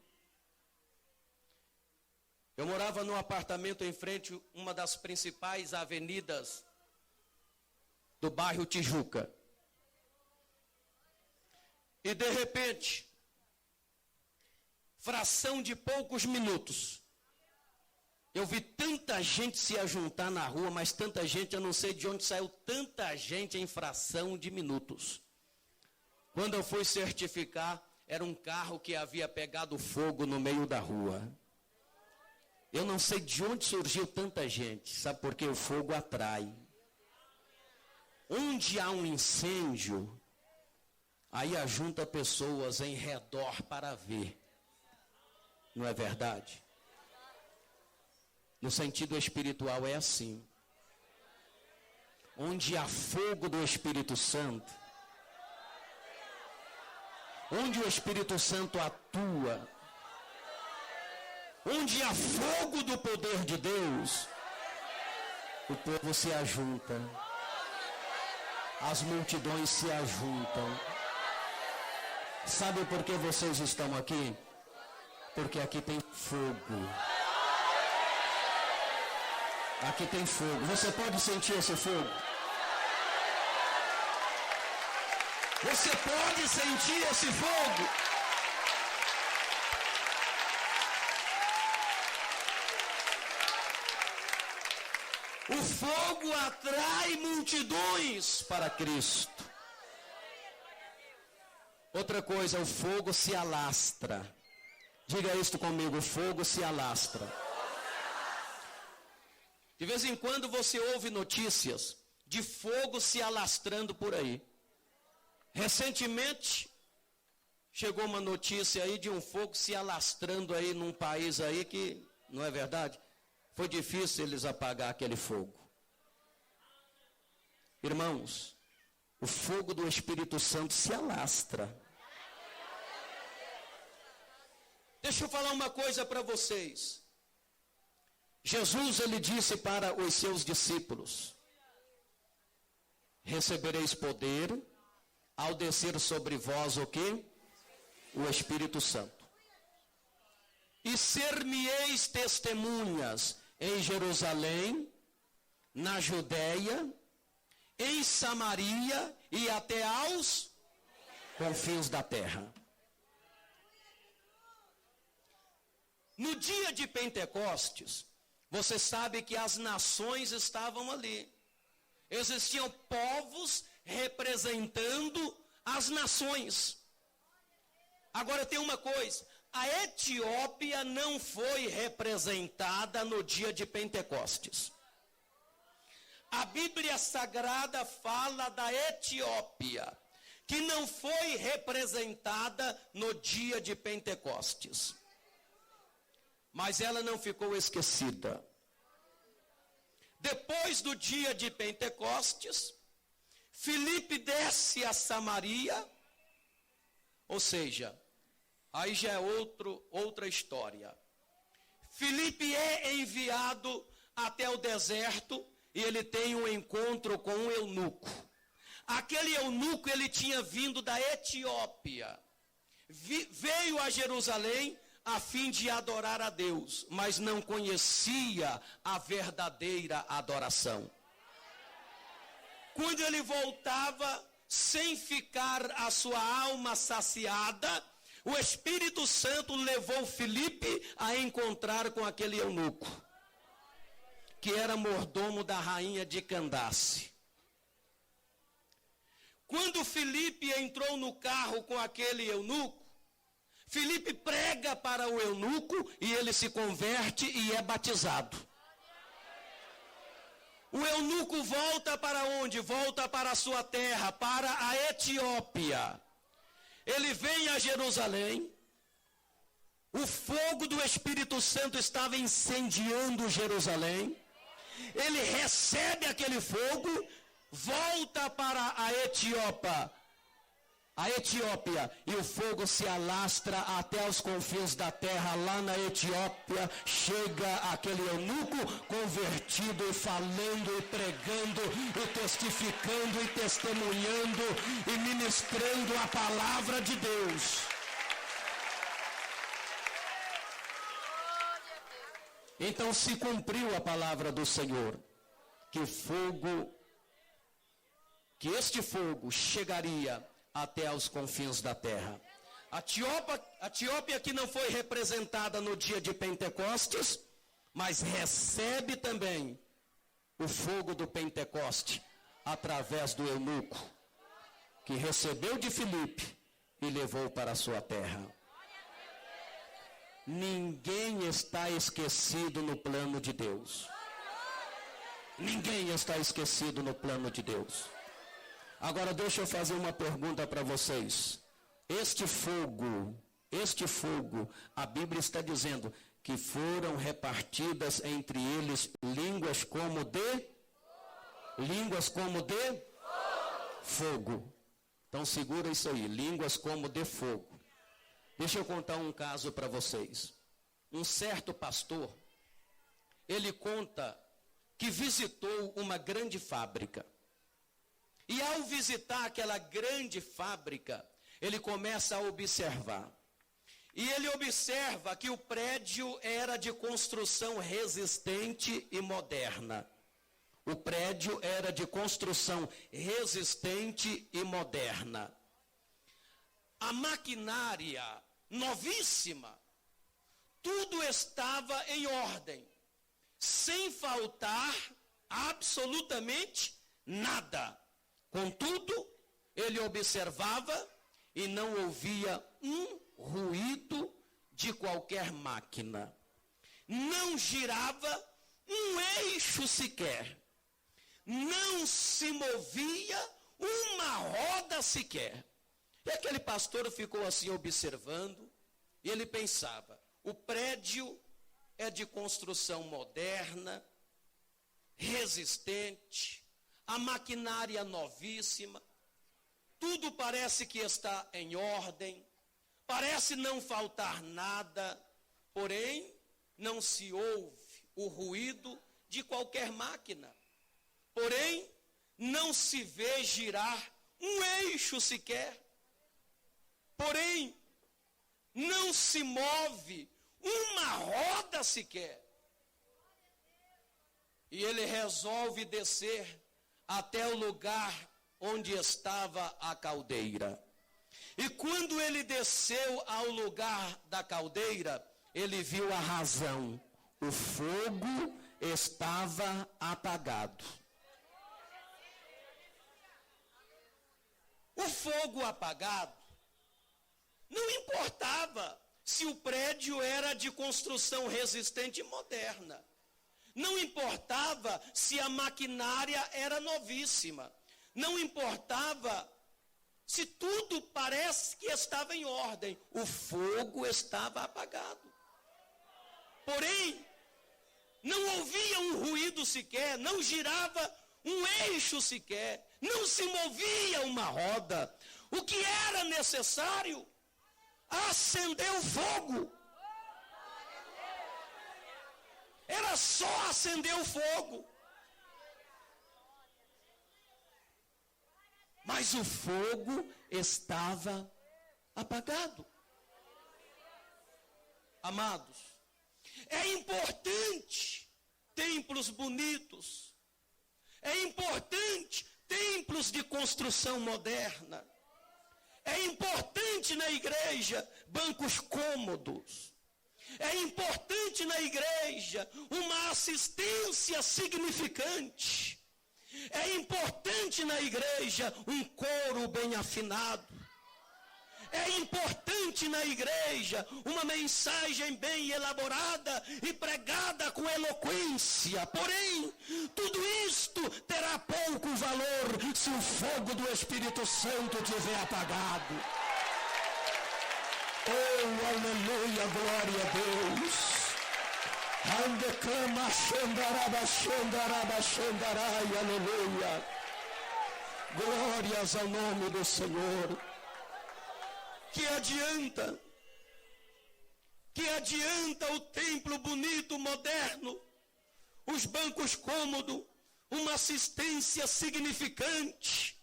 eu morava num apartamento em frente a uma das principais avenidas do bairro Tijuca. E de repente, fração de poucos minutos, eu vi tanta gente se ajuntar na rua, mas tanta gente, eu não sei de onde saiu tanta gente em fração de minutos. Quando eu fui certificar, era um carro que havia pegado fogo no meio da rua. Eu não sei de onde surgiu tanta gente, sabe por quê? O fogo atrai. Onde há um incêndio, aí ajunta pessoas em redor para ver. Não é verdade? No sentido espiritual é assim. Onde há fogo do Espírito Santo, onde o Espírito Santo atua, onde há fogo do poder de Deus, o povo se ajunta, as multidões se ajuntam. Sabe por que vocês estão aqui? Porque aqui tem fogo. Aqui tem fogo. Você pode sentir esse fogo? Você pode sentir esse fogo? O fogo atrai multidões para Cristo. Outra coisa, o fogo se alastra. Diga isto comigo, o fogo se alastra. De vez em quando você ouve notícias de fogo se alastrando por aí. Recentemente, chegou uma notícia aí de um fogo se alastrando aí num país aí que, não é verdade? Foi difícil eles apagar aquele fogo. Irmãos, o fogo do Espírito Santo se alastra. Deixa eu falar uma coisa para vocês. Jesus, ele disse para os seus discípulos: recebereis poder ao descer sobre vós o quê? O Espírito Santo. E ser-me-eis testemunhas em Jerusalém, na Judéia, em Samaria e até aos confins da terra. No dia de Pentecostes, você sabe que as nações estavam ali. Existiam povos representando as nações. Agora tem uma coisa, a Etiópia não foi representada no dia de Pentecostes. A Bíblia Sagrada fala da Etiópia, que não foi representada no dia de Pentecostes. Mas ela não ficou esquecida. Depois do dia de Pentecostes, Filipe desce a Samaria, ou seja, aí já é outra história. Filipe é enviado até o deserto e ele tem um encontro com um eunuco. Aquele eunuco, ele tinha vindo da Etiópia. Veio a Jerusalém a fim de adorar a Deus, mas não conhecia a verdadeira adoração. Quando ele voltava, sem ficar a sua alma saciada, o Espírito Santo levou Filipe a encontrar com aquele eunuco, que era mordomo da rainha de Candace. Quando Filipe entrou no carro com aquele eunuco, Filipe prega para o eunuco e ele se converte e é batizado. O eunuco volta para onde? Volta para a sua terra, para a Etiópia. Ele vem a Jerusalém. O fogo do Espírito Santo estava incendiando Jerusalém. Ele recebe aquele fogo, volta para a Etiópia, e o fogo se alastra até os confins da terra. Lá na Etiópia chega aquele eunuco convertido e falando e pregando e testificando e testemunhando e ministrando a palavra de Deus. Então se cumpriu a palavra do Senhor, que este fogo chegaria até aos confins da terra. A Etiópia que não foi representada no dia de Pentecostes, mas recebe também o fogo do Pentecoste através do eunuco, que recebeu de Filipe e levou para a sua terra. Ninguém está esquecido no plano de Deus. Ninguém está esquecido no plano de Deus. Agora deixa eu fazer uma pergunta para vocês. Este fogo, a Bíblia está dizendo que foram repartidas entre eles línguas como de fogo. Então segura isso aí, línguas como de fogo. Deixa eu contar um caso para vocês. Um certo pastor, ele conta que visitou uma grande fábrica. E ao visitar aquela grande fábrica, ele começa a observar. E ele observa que o prédio era de construção resistente e moderna. O prédio era de construção resistente e moderna. A maquinária novíssima, tudo estava em ordem, sem faltar absolutamente nada. Contudo, ele observava e não ouvia um ruído de qualquer máquina. Não girava um eixo sequer. Não se movia uma roda sequer. E aquele pastor ficou assim observando, e ele pensava, o prédio é de construção moderna, resistente, a maquinária novíssima, tudo parece que está em ordem, parece não faltar nada, porém não se ouve o ruído de qualquer máquina, porém não se vê girar um eixo sequer, porém não se move uma roda sequer. E ele resolve descer até o lugar onde estava a caldeira. E quando ele desceu ao lugar da caldeira, ele viu a razão. O fogo estava apagado. O fogo apagado não importava se o prédio era de construção resistente e moderna. Não importava se a maquinária era novíssima. Não importava se tudo parece que estava em ordem. O fogo estava apagado. Porém, não ouvia um ruído sequer, não girava um eixo sequer, não se movia uma roda. O que era necessário? Acender o fogo. Era só acender o fogo. Mas o fogo estava apagado. Amados, é importante templos bonitos. É importante templos de construção moderna. É importante na igreja bancos cômodos. É importante na igreja uma assistência significante. É importante na igreja um coro bem afinado. É importante na igreja uma mensagem bem elaborada e pregada com eloquência. Porém, tudo isto terá pouco valor se o fogo do Espírito Santo tiver apagado. Oh, aleluia, glória a Deus. Andecama, xandaraba, xandaraba, xandarai, aleluia. Glórias ao nome do Senhor. Que adianta o templo bonito, moderno, os bancos cômodos, uma assistência significante,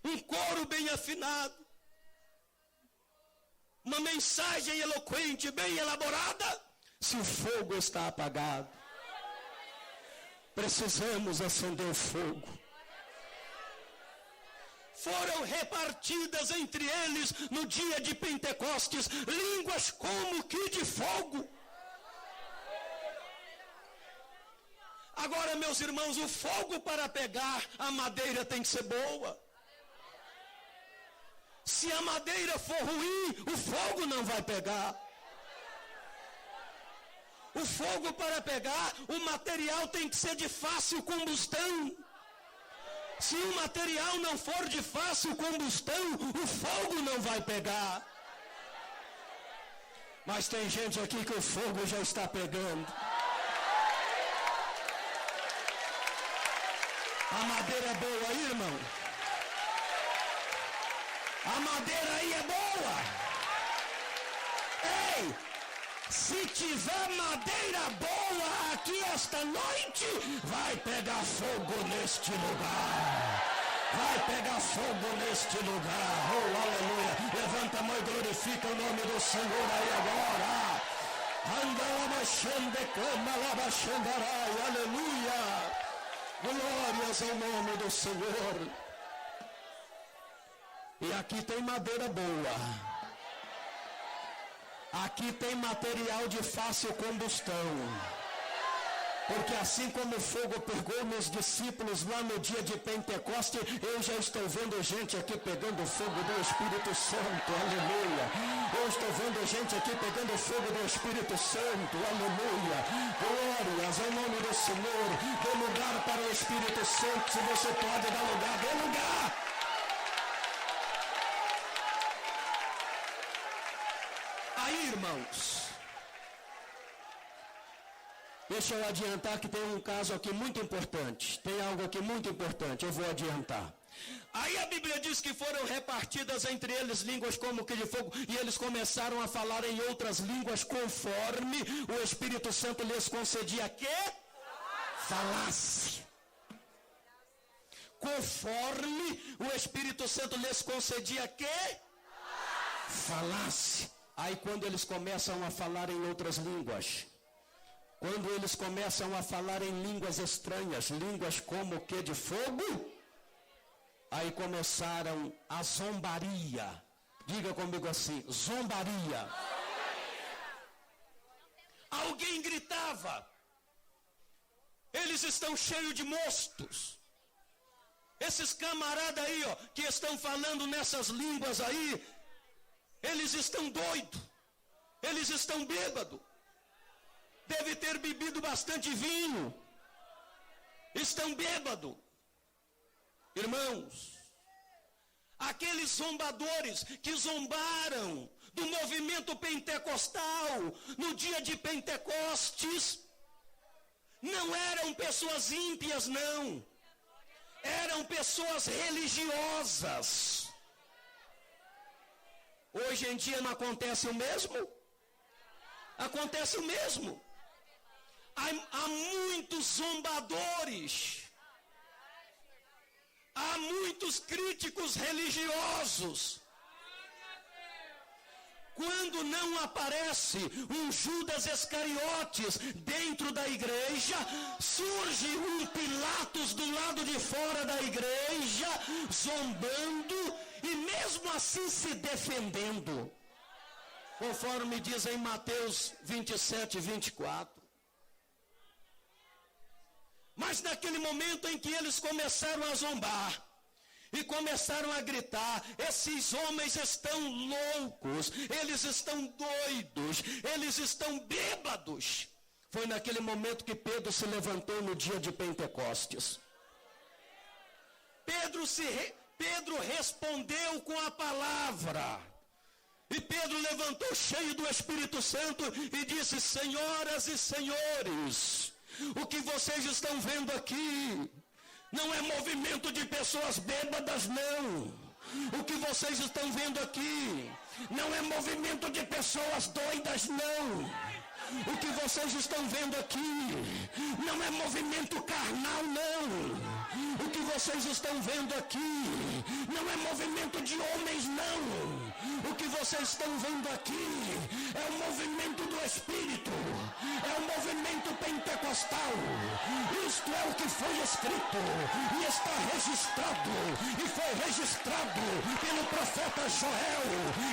um coro bem afinado, uma mensagem eloquente, bem elaborada, se o fogo está apagado? Precisamos acender o fogo. Foram repartidas entre eles no dia de Pentecostes línguas como que de fogo. Agora, meus irmãos, o fogo para pegar a madeira tem que ser boa. Se a madeira for ruim, o fogo não vai pegar. O fogo para pegar, o material tem que ser de fácil combustão. Se o material não for de fácil combustão, o fogo não vai pegar. Mas tem gente aqui que o fogo já está pegando. A madeira é boa aí, irmão? A madeira aí é boa? Ei, se tiver madeira boa aqui esta noite, vai pegar fogo neste lugar. Vai pegar fogo neste lugar. Oh, aleluia. Levanta a mão e glorifica o nome do Senhor aí agora. Andalabaxandecamalabaxandarai. Aleluia. Glórias ao nome do Senhor. E aqui tem madeira boa. Aqui tem material de fácil combustão. Porque assim como o fogo pegou meus discípulos lá no dia de Pentecoste, eu já estou vendo gente aqui pegando fogo do Espírito Santo, aleluia. Eu estou vendo gente aqui pegando fogo do Espírito Santo, aleluia. Glórias ao nome do Senhor. Dê lugar para o Espírito Santo, se você pode dar lugar, dê lugar. Aí, irmãos, deixa eu adiantar que tem um caso aqui muito importante. Tem algo aqui muito importante, eu vou adiantar. Aí a Bíblia diz que foram repartidas entre eles línguas como que de fogo, e eles começaram a falar em outras línguas conforme o Espírito Santo lhes concedia que falasse. Conforme o Espírito Santo lhes concedia que falasse. Aí quando eles começam a falar em outras línguas, quando eles começam a falar em línguas estranhas, línguas como que de fogo, aí começaram a zombaria. Diga comigo assim, zombaria. Alguém gritava, eles estão cheios de mostos. Esses camaradas aí, ó, que estão falando nessas línguas aí, eles estão doidos, eles estão bêbados, deve ter bebido bastante vinho, estão bêbados. Irmãos, aqueles zombadores que zombaram do movimento pentecostal no dia de Pentecostes, não eram pessoas ímpias, não. Eram pessoas religiosas. Hoje em dia não acontece o mesmo? Acontece o mesmo. Há muitos zombadores. Há muitos críticos religiosos. Quando não aparece um Judas Iscariotes dentro da igreja, surge um Pilatos do lado de fora da igreja, zombando e mesmo assim se defendendo. Conforme diz em Mateus 27, 24. Mas naquele momento em que eles começaram a zombar, e começaram a gritar, esses homens estão loucos, eles estão doidos, eles estão bêbados. Foi naquele momento que Pedro se levantou no dia de Pentecostes. Pedro respondeu com a palavra. E Pedro levantou cheio do Espírito Santo e disse, senhoras e senhores, o que vocês estão vendo aqui não é movimento de pessoas bêbadas, não. O que vocês estão vendo aqui não é movimento de pessoas doidas, não. O que vocês estão vendo aqui não é movimento carnal, não. O que vocês estão vendo aqui não é movimento de homens, não. O que vocês estão vendo aqui é o movimento do Espírito. É o movimento pentecostal. Isto é o que foi escrito e está registrado. E foi registrado pelo profeta Joel.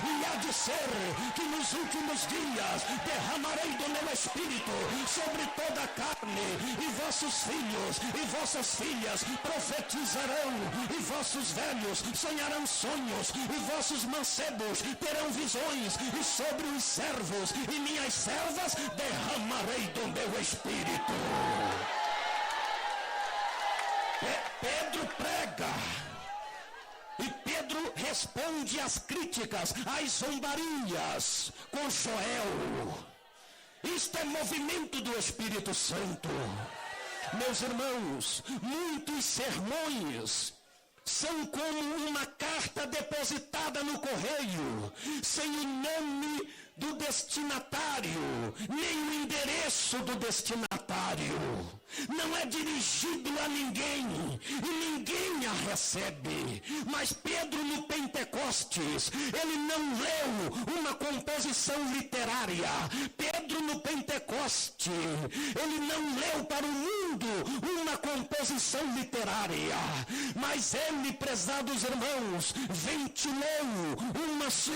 E há de ser que nos últimos dias derramarei do meu Espírito sobre toda a carne. E vossos filhos e vossas filhas profetizarão. E vossos velhos sonharão sonhos. E vossos mancebos terão visões. E sobre os servos e minhas servas derramarei do meu Espírito. Pedro prega. E Pedro responde às críticas, às zombarias com Joel. Isto é movimento do Espírito Santo. Meus irmãos, muitos sermões são como uma carta depositada no correio, sem o nome do destinatário, nem o endereço do destinatário. Não é dirigido a ninguém, e ninguém a recebe. Mas Pedro no Pentecostes, ele não leu uma composição literária. Pedro no Pentecoste, ele não leu para o mundo uma composição literária. Mas ele, prezados irmãos,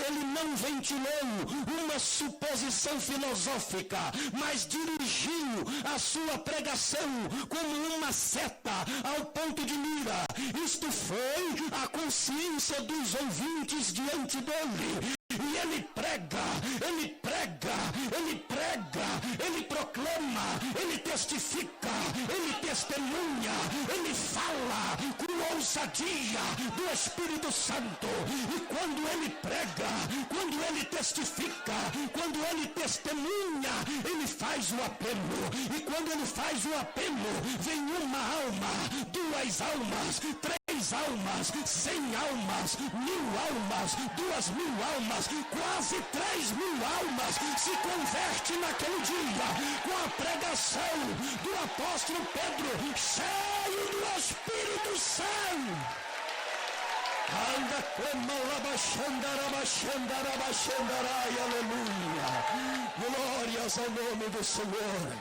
ele não ventilou uma suposição filosófica, mas dirigiu a sua pregação como uma seta ao ponto de mira. Isto foi a consciência dos ouvintes diante dele. E ele prega, ele prega, ele prega, ele proclama, ele testifica, ele testemunha, ele fala com ousadia do Espírito Santo. E quando ele prega, quando ele testifica, quando ele testemunha, ele faz o apelo. E quando ele faz o apelo, vem uma alma, duas almas, três almas, 100 almas, 1000 almas, 2000 almas, quase 3.000 almas se converte naquele dia com a pregação do apóstolo Pedro, cheio do Espírito Santo. Anda como aleluia. Glórias ao nome do Senhor.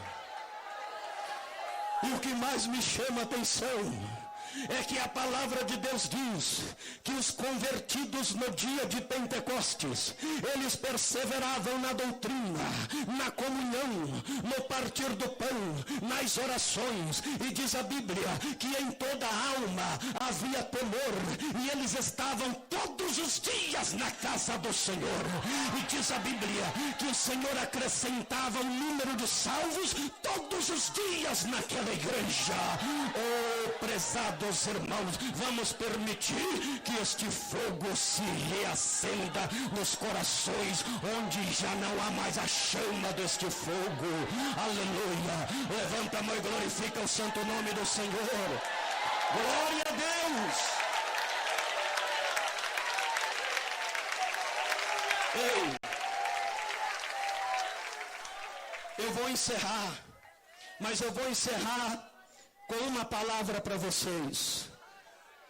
E o que mais me chama a atenção é que a palavra de Deus diz que os convertidos no dia de Pentecostes, eles perseveravam na doutrina, na comunhão, no partir do pão, nas orações. E diz a Bíblia que em toda a alma havia temor, e eles estavam todos os dias na casa do Senhor. E diz a Bíblia que o Senhor acrescentava o número de salvos todos os dias naquela igreja. Oh, prezado irmãos, vamos permitir que este fogo se reacenda nos corações onde já não há mais a chama deste fogo. Aleluia. Levanta a mão e glorifica o santo nome do Senhor. Glória a Deus. Eu vou encerrar, mas eu vou encerrar com uma palavra para vocês.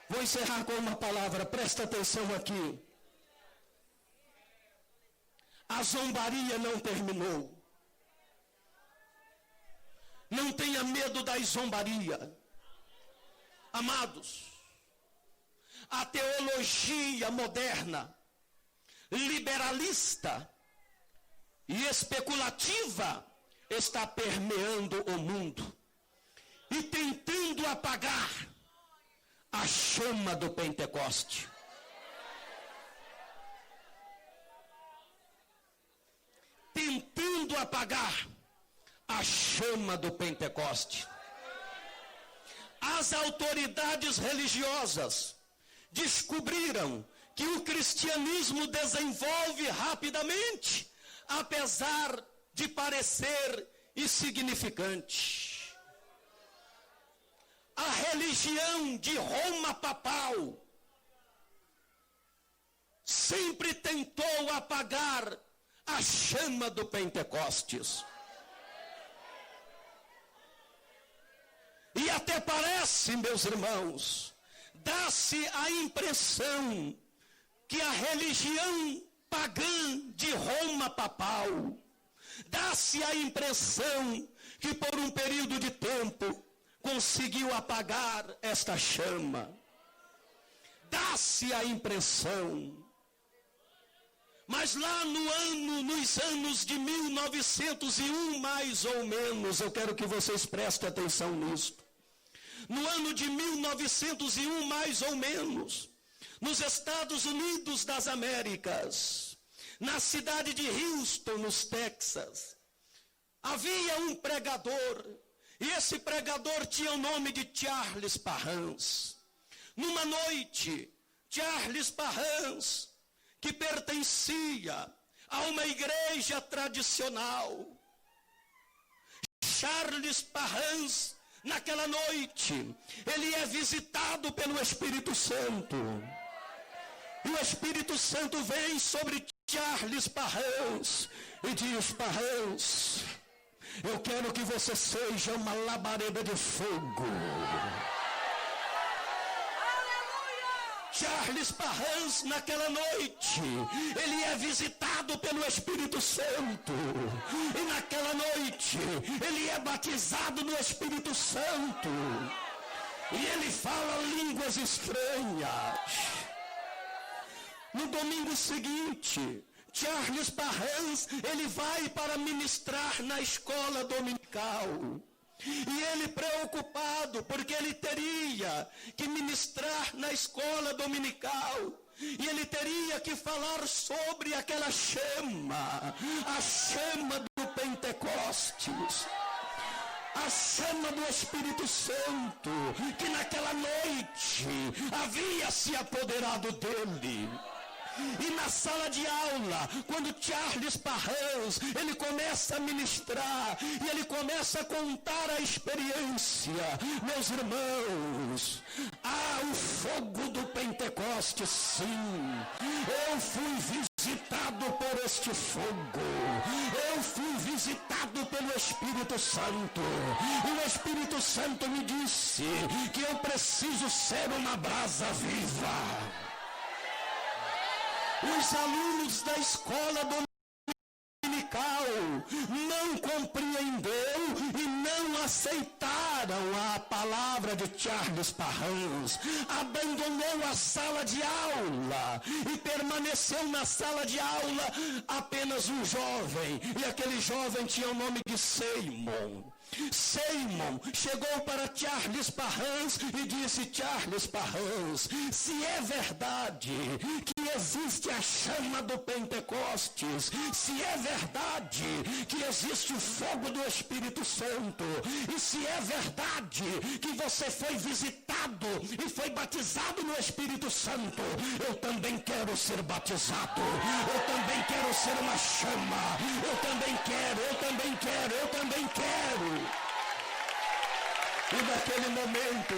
Vou encerrar com uma palavra, presta atenção aqui. A zombaria não terminou. Não tenha medo da zombaria. Amados, a teologia moderna, liberalista e especulativa está permeando o mundo e tentando apagar a chama do Pentecoste. Tentando apagar a chama do Pentecoste. As autoridades religiosas descobriram que o cristianismo desenvolve rapidamente, apesar de parecer insignificante. A religião de Roma papal sempre tentou apagar a chama do Pentecostes. E até parece, meus irmãos, dá-se a impressão que a religião pagã de Roma papal, dá-se a impressão que por um período de tempo conseguiu apagar esta chama. Dá-se a impressão. Mas lá nos anos de 1901, mais ou menos, eu quero que vocês prestem atenção nisso. No ano de 1901, mais ou menos, nos Estados Unidos das Américas, na cidade de Houston, nos Texas, havia um pregador, e esse pregador tinha o nome de Charles Parham. Numa noite, Charles Parham, que pertencia a uma igreja tradicional, Charles Parham, naquela noite, ele é visitado pelo Espírito Santo. E o Espírito Santo vem sobre Charles Parham e diz: Parham, eu quero que você seja uma labareda de fogo. Charles Parham, naquela noite, ele é visitado pelo Espírito Santo. E naquela noite, ele é batizado no Espírito Santo. E ele fala línguas estranhas. No domingo seguinte, Charles Parham, ele vai para ministrar na escola dominical. E ele preocupado, porque ele teria que ministrar na escola dominical. E ele teria que falar sobre aquela chama, a chama do Pentecostes. A chama do Espírito Santo, que naquela noite havia se apoderado dele. E na sala de aula, quando Charles Parham, ele começa a ministrar, e ele começa a contar a experiência, meus irmãos, o fogo do Pentecostes, sim, eu fui visitado por este fogo, eu fui visitado pelo Espírito Santo, e o Espírito Santo me disse que eu preciso ser uma brasa viva. Os alunos da escola dominical não compreenderam e não aceitaram a palavra de Charles Parham. Abandonou a sala de aula e permaneceu na sala de aula apenas um jovem. E aquele jovem tinha o nome de Simon. Simon chegou para Charles Parham e disse: Charles Parham, se é verdade que existe a chama do Pentecostes, se é verdade que existe o fogo do Espírito Santo, e se é verdade que você foi visitado e foi batizado no Espírito Santo, eu também quero ser batizado, eu também quero ser uma chama, eu também quero. E naquele momento,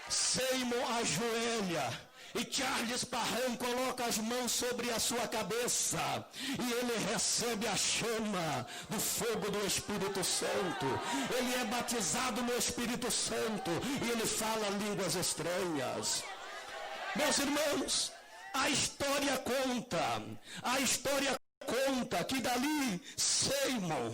Seymour ajoelha. E Charles Parham coloca as mãos sobre a sua cabeça. E ele recebe a chama do fogo do Espírito Santo. Ele é batizado no Espírito Santo. E ele fala línguas estranhas. Meus irmãos, a história conta que dali Seymour,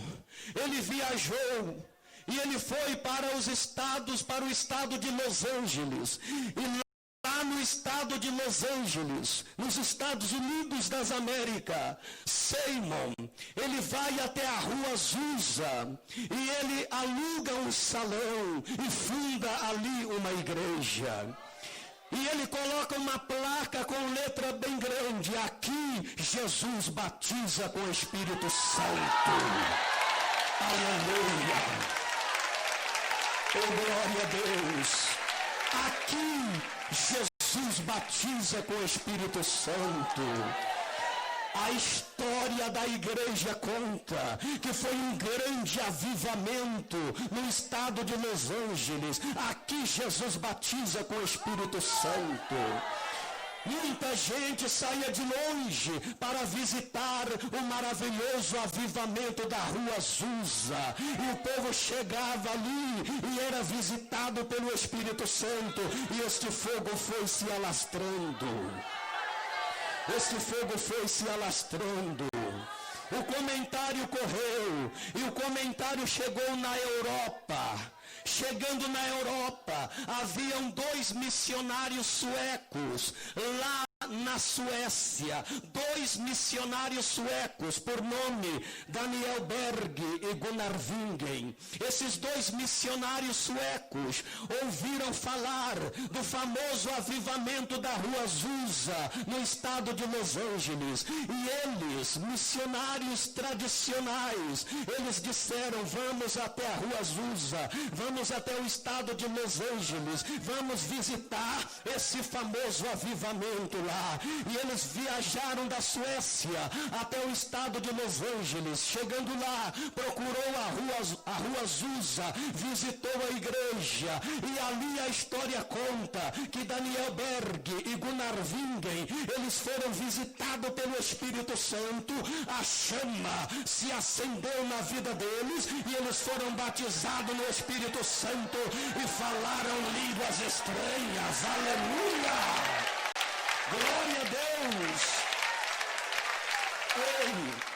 ele viajou. E ele foi para o estado de Los Angeles. E lá no estado de Los Angeles, nos Estados Unidos das Américas, Seymour, ele vai até a rua Azusa e ele aluga um salão e funda ali uma igreja. E ele coloca uma placa com letra bem grande: aqui Jesus batiza com o Espírito Santo. Aleluia! Oh, glória a Deus! Aqui Jesus batiza com o Espírito Santo. A história da igreja conta que foi um grande avivamento no estado de Los Angeles. Aqui Jesus batiza com o Espírito Santo. Muita gente saía de longe para visitar o maravilhoso avivamento da rua Azusa. E o povo chegava ali e era visitado pelo Espírito Santo. E este fogo foi se alastrando. Este fogo foi se alastrando. O comentário correu e o comentário chegou na Europa. Chegando na Europa, haviam 2 missionários suecos lá na Suécia, 2 missionários suecos por nome Daniel Berg e Gunnar Wingen. Esses 2 missionários suecos ouviram falar do famoso avivamento da rua Azusa no estado de Los Angeles, e eles, missionários tradicionais, eles disseram: vamos até a rua Azusa, vamos até o estado de Los Angeles, vamos visitar esse famoso avivamento lá. E eles viajaram da Suécia até o estado de Los Angeles. Chegando lá, procurou a rua Azusa, visitou a igreja, e ali a história conta que Daniel Berg e Gunnar Wingen, eles foram visitados pelo Espírito Santo. A chama se acendeu na vida deles e eles foram batizados no Espírito Santo e falaram línguas estranhas. Aleluia! Glória a Deus! Ei!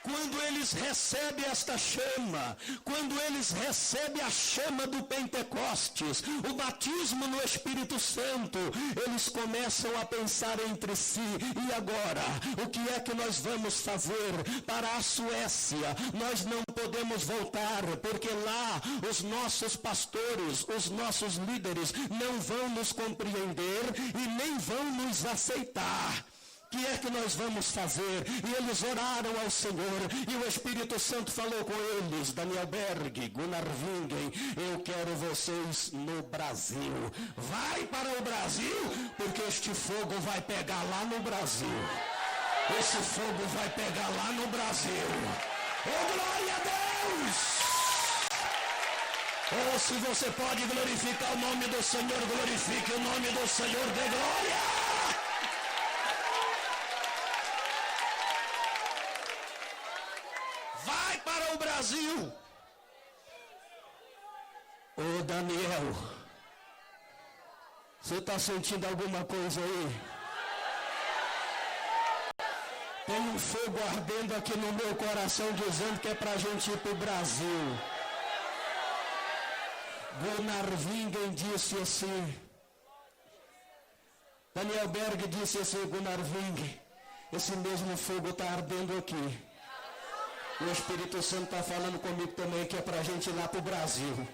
Quando eles recebem esta chama, quando eles recebem a chama do Pentecostes, o batismo no Espírito Santo, eles começam a pensar entre si: e agora? O que é que nós vamos fazer para a Suécia? Nós não podemos voltar, porque lá os nossos pastores, os nossos líderes não vão nos compreender e nem vão nos aceitar. O que é que nós vamos fazer? E eles oraram ao Senhor e o Espírito Santo falou com eles: Daniel Berg, Gunnar Wingen, eu quero vocês no Brasil. Vai para o Brasil, porque este fogo vai pegar lá no Brasil. Esse fogo vai pegar lá no Brasil. Oh, glória a Deus! Oh, se você pode glorificar o nome do Senhor, glorifique o nome do Senhor, dê glória! Para o Brasil. Ô Daniel, você está sentindo alguma coisa aí? Tem um fogo ardendo aqui no meu coração dizendo que é para a gente ir para o Brasil. Gunnar Wingen disse assim, Daniel Berg disse assim: Gunnar Wingen, esse mesmo fogo está ardendo aqui. O Espírito Santo está falando comigo também que é para a gente ir lá para o Brasil.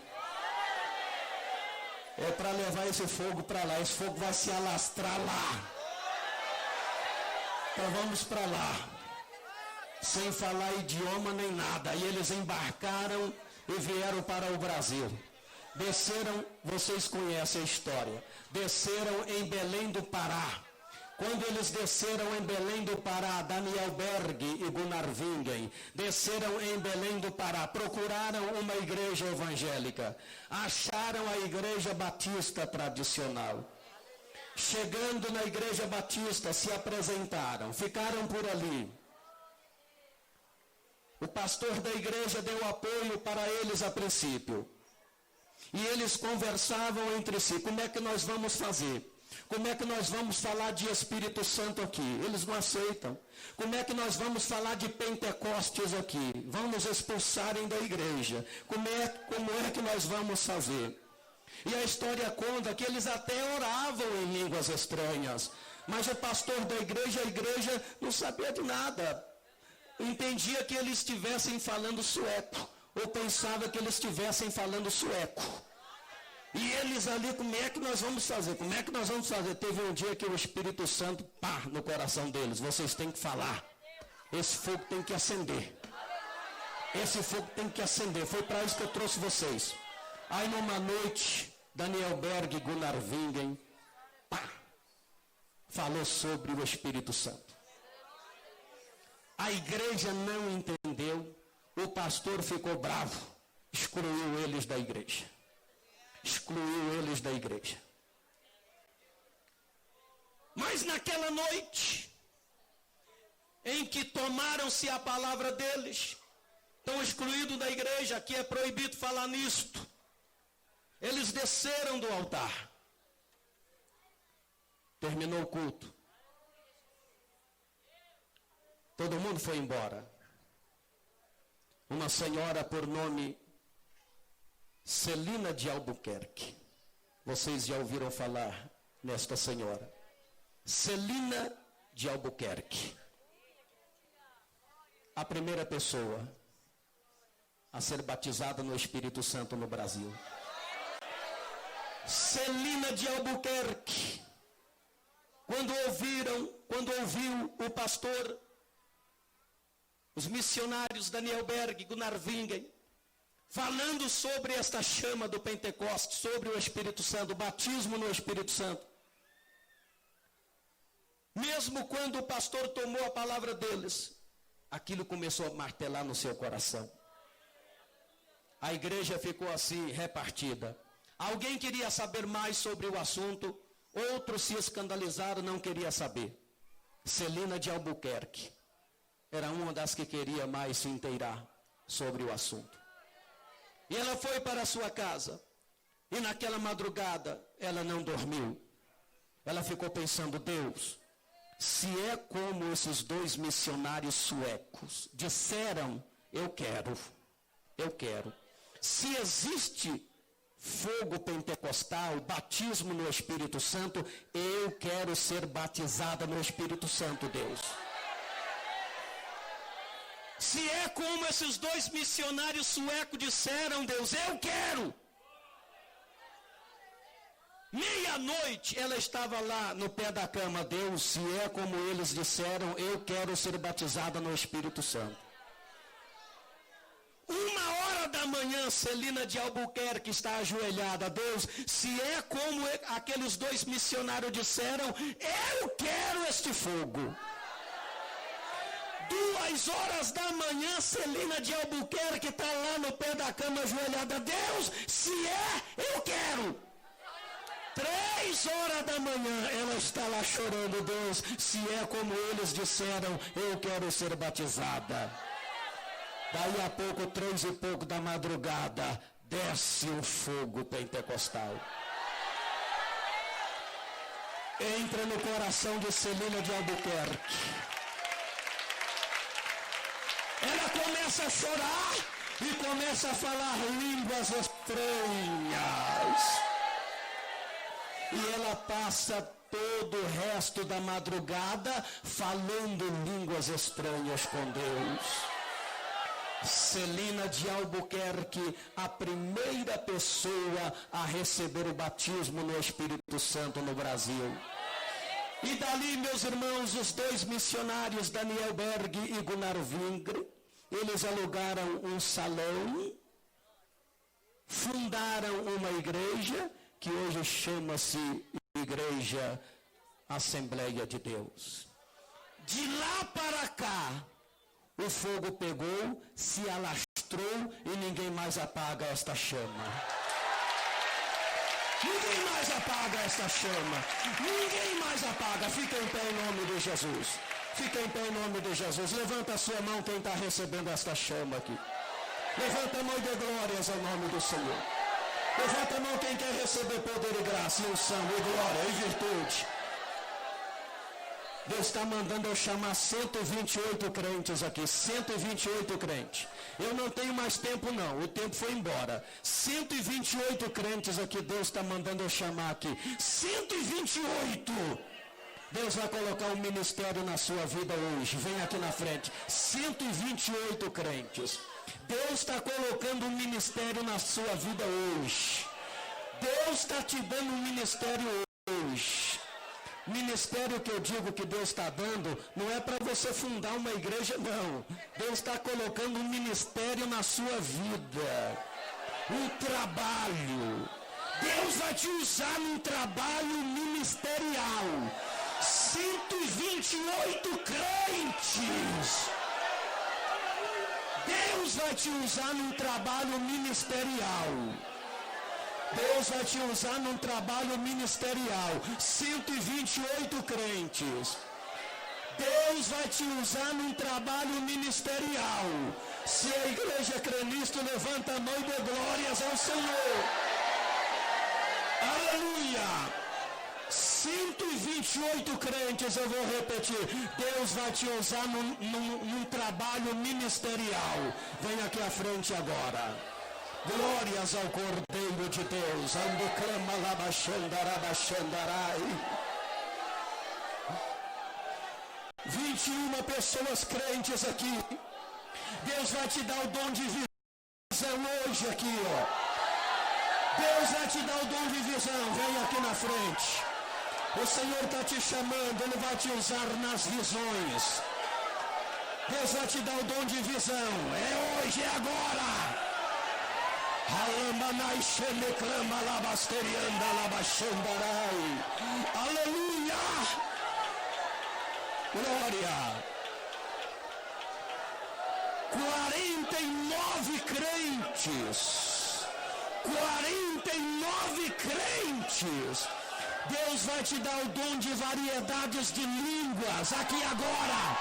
É para levar esse fogo para lá. Esse fogo vai se alastrar lá. Então vamos para lá. Sem falar idioma nem nada. E eles embarcaram e vieram para o Brasil. Desceram, vocês conhecem a história. Desceram em Belém do Pará. Quando eles desceram em Belém do Pará, Daniel Berg e Gunnar Wingen, desceram em Belém do Pará, procuraram uma igreja evangélica, acharam a igreja batista tradicional. Chegando na igreja batista, se apresentaram, ficaram por ali. O pastor da igreja deu apoio para eles a princípio. E eles conversavam entre si, como é que nós vamos fazer? Como é que nós vamos falar de Espírito Santo aqui? Eles não aceitam. Como é que nós vamos falar de Pentecostes aqui? Vão nos expulsarem da igreja. Como é que nós vamos fazer? E a história conta que eles até oravam em línguas estranhas. Mas o pastor da igreja, a igreja não sabia de nada. Entendia que eles estivessem falando sueco. Ou pensava que eles estivessem falando sueco. E eles ali, como é que nós vamos fazer? Como é que nós vamos fazer? Teve um dia que o Espírito Santo, pá, no coração deles. Vocês têm que falar. Esse fogo tem que acender. Esse fogo tem que acender. Foi para isso que eu trouxe vocês. Aí numa noite, Daniel Berg e Gunnar Wingen, pá, falou sobre o Espírito Santo. A igreja não entendeu. O pastor ficou bravo. Excluiu eles da igreja. Excluiu eles da igreja. Mas naquela noite, em que tomaram-se a palavra deles, estão excluídos da igreja, aqui é proibido falar nisto. Eles desceram do altar. Terminou o culto. Todo mundo foi embora. Uma senhora por nome Celina de Albuquerque. Vocês já ouviram falar nesta senhora? Celina de Albuquerque. A primeira pessoa a ser batizada no Espírito Santo no Brasil. Celina de Albuquerque. Quando ouviu o pastor, os missionários Daniel Berg e Gunnar Wingen, falando sobre esta chama do Pentecostes, sobre o Espírito Santo, o batismo no Espírito Santo. Mesmo quando o pastor tomou a palavra deles, aquilo começou a martelar no seu coração. A igreja ficou assim, repartida. Alguém queria saber mais sobre o assunto, outros se escandalizaram, não queria saber. Celina de Albuquerque era uma das que queria mais se inteirar sobre o assunto. E ela foi para a sua casa. E naquela madrugada, ela não dormiu. Ela ficou pensando, Deus, se é como esses dois missionários suecos disseram, eu quero. Se existe fogo pentecostal, batismo no Espírito Santo, eu quero ser batizada no Espírito Santo, Deus. Se é como esses dois missionários suecos disseram, Deus, eu quero. Meia-noite ela estava lá no pé da cama, Deus, se é como eles disseram, eu quero ser batizada no Espírito Santo. 1h da manhã, Celina de Albuquerque está ajoelhada, Deus, se é como aqueles dois missionários disseram, eu quero este fogo. 2h da manhã, Celina de Albuquerque está lá no pé da cama ajoelhada. Deus, se é, eu quero. 3h da manhã, ela está lá chorando. Deus, se é como eles disseram, eu quero ser batizada. Daí a pouco, 3h da madrugada, desce o fogo pentecostal. Entra no coração de Celina de Albuquerque. Ela começa a chorar e começa a falar línguas estranhas. E ela passa todo o resto da madrugada falando línguas estranhas com Deus. Celina de Albuquerque, a primeira pessoa a receber o batismo no Espírito Santo no Brasil. E dali, meus irmãos, os dois missionários, Daniel Berg e Gunnar Wingen, eles alugaram um salão, fundaram uma igreja, que hoje chama-se Igreja Assembleia de Deus. De lá para cá, o fogo pegou, se alastrou e ninguém mais apaga esta chama. Ninguém mais apaga esta chama. Ninguém mais apaga. Fica em pé em nome de Jesus. Fica em pé em nome de Jesus. Levanta a sua mão quem está recebendo esta chama aqui. Levanta a mão e dê glórias ao nome do Senhor. Levanta a mão quem quer receber poder e graça, e unção, e glória, e virtude. Deus está mandando eu chamar 128 crentes aqui, 128 crentes. Eu não tenho mais tempo não, o tempo foi embora. 128 crentes aqui, Deus está mandando eu chamar aqui. 128! Deus vai colocar um ministério na sua vida hoje, vem aqui na frente. 128 crentes. Deus está colocando um ministério na sua vida hoje. Deus está te dando um ministério hoje. Ministério que eu digo que Deus está dando, não é para você fundar uma igreja, não. Deus está colocando um ministério na sua vida. Um trabalho. Deus vai te usar num trabalho ministerial. 128 crentes. Deus vai te usar num trabalho ministerial. Deus vai te usar num trabalho ministerial. 128 crentes. Deus vai te usar num trabalho ministerial. Se a igreja crê nisto, levanta a mão e dê glórias ao Senhor. Aleluia. 128 crentes, eu vou repetir. Deus vai te usar num trabalho ministerial. Vem aqui à frente agora. Glórias ao Cordeiro de Deus. 21 pessoas crentes aqui. Deus vai te dar o dom de visão hoje aqui, ó. Deus vai te dar o dom de visão. Vem aqui na frente. O Senhor está te chamando, Ele vai te usar nas visões. Deus vai te dar o dom de visão. É hoje, é agora. Aleluia. Glória. 49 crentes. 49 crentes. Deus vai te dar o dom de variedades de línguas aqui agora.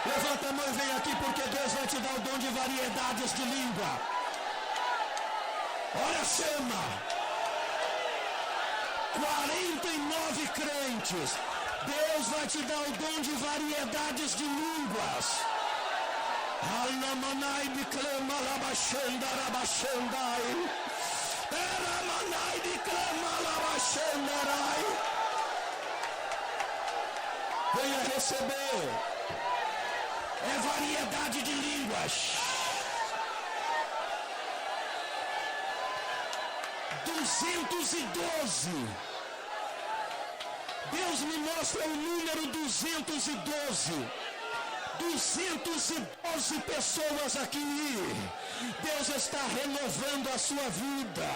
Levanta a mão e vem aqui porque Deus vai te dar o dom de variedades de língua. Olha a chama. 49 crentes. Deus vai te dar o dom de variedades de línguas. Alamanai biclama labachanda rabachandai. Eramanai biclama labachandarai. Venha receber. É variedade de línguas. 212. Deus me mostra o número 212. 212 pessoas aqui. Deus está renovando a sua vida.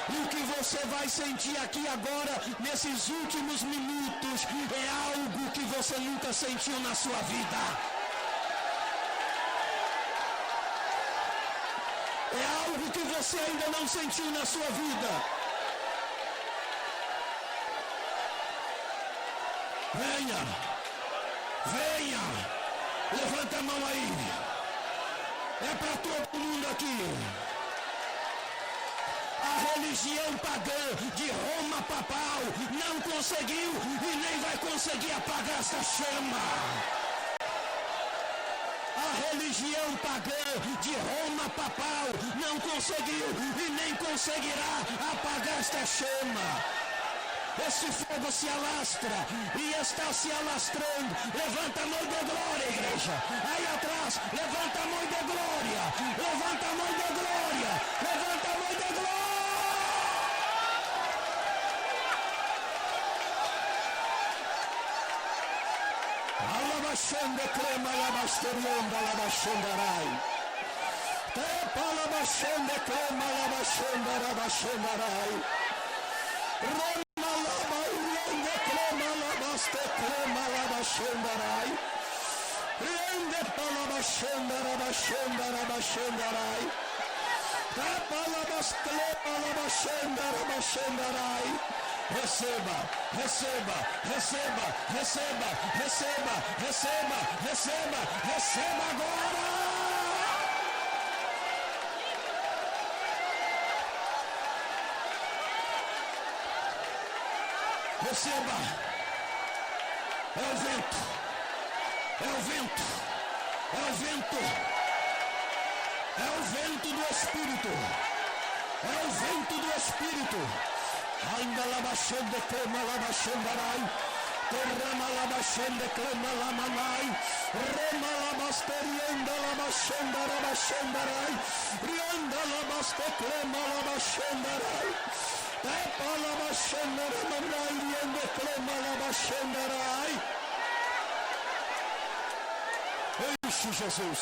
E o que você vai sentir aqui agora, nesses últimos minutos, é algo que você nunca sentiu na sua vida. É algo que você ainda não sentiu na sua vida. Venha, venha, levanta a mão aí. É para todo mundo aqui. A religião pagã de Roma papal não conseguiu e nem vai conseguir apagar essa chama. A religião pagã de Roma papal não conseguiu e nem conseguirá apagar esta chama. Esse fogo se alastra e está se alastrando. Levanta a mão de glória, igreja. Aí atrás, levanta a mão de glória. Levanta a mão de glória. Levanta a mão de glória. Alabachande crema, alabasterianda, alabachandarai. Tepa, alabachande crema, alabachanda, alabachandarai. Rabashandarai. Riende Palabashandarabashandarabashandarai. Tapalabasclepalabashandarabashandarai. Receba, receba, receba, receba, receba, receba, receba, receba agora! Receba! É o vento, é o vento, é o vento, é o vento do Espírito, é o vento do Espírito. Anda labachende crema labachendarai, terrama labachende crema lamanai, rema labasterienda labachenda labachendarai, rienda labaste crema labachendarai, tepa labachenda lamanai, rienda crema labachendarai. Enche Jesus,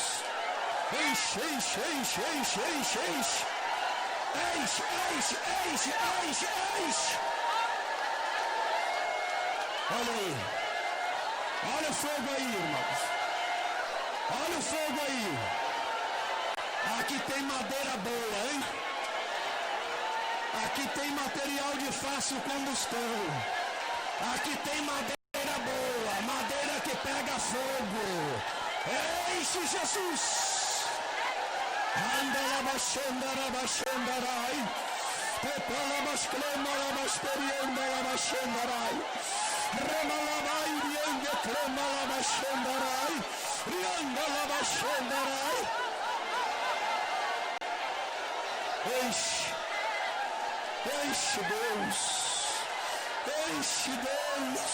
enche, enche, enche, enche, enche, enche. Enche, enche, enche, enche, enche. Olha aí. Olha o fogo aí, irmãos. Olha o fogo aí. Aqui tem madeira boa, hein? Aqui tem material de fácil combustão. Aqui tem madeira boa, madeira que pega fogo. Enche, Jesus. Anda labachendarai, tepalabasclema labasterienda labachendarai, remalabai riende clema labachendarai, rienda labachendarai. Enche, enche Deus, enche Deus,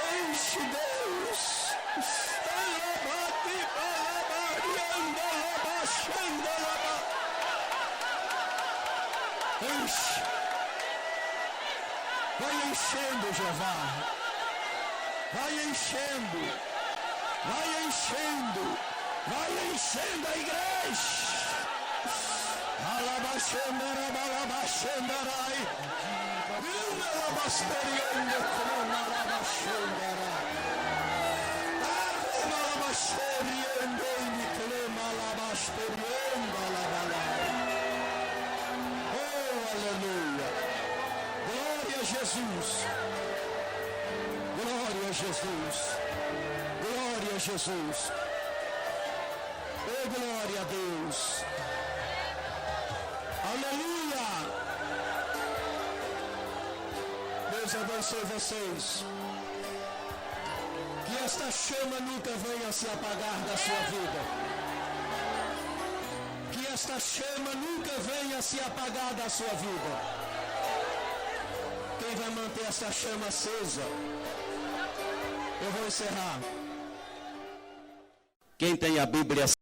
enche Deus. Alabati balabarienda labachenda laba. Enche. Vai enchendo, Jeová. Vai enchendo. Vai enchendo. Vai enchendo a igreja. Alabachendara balabachendarai. Vinda labasterienda crema labachendarai. Oh, aleluia. Glória a Jesus. Glória a Jesus. Glória a Jesus. Oh, glória a Deus. Aleluia. Deus abençoe vocês. Que esta chama nunca venha se apagar da sua vida. Que esta chama nunca venha se apagar da sua vida. Quem vai manter esta chama acesa? Eu vou encerrar. Quem tem a Bíblia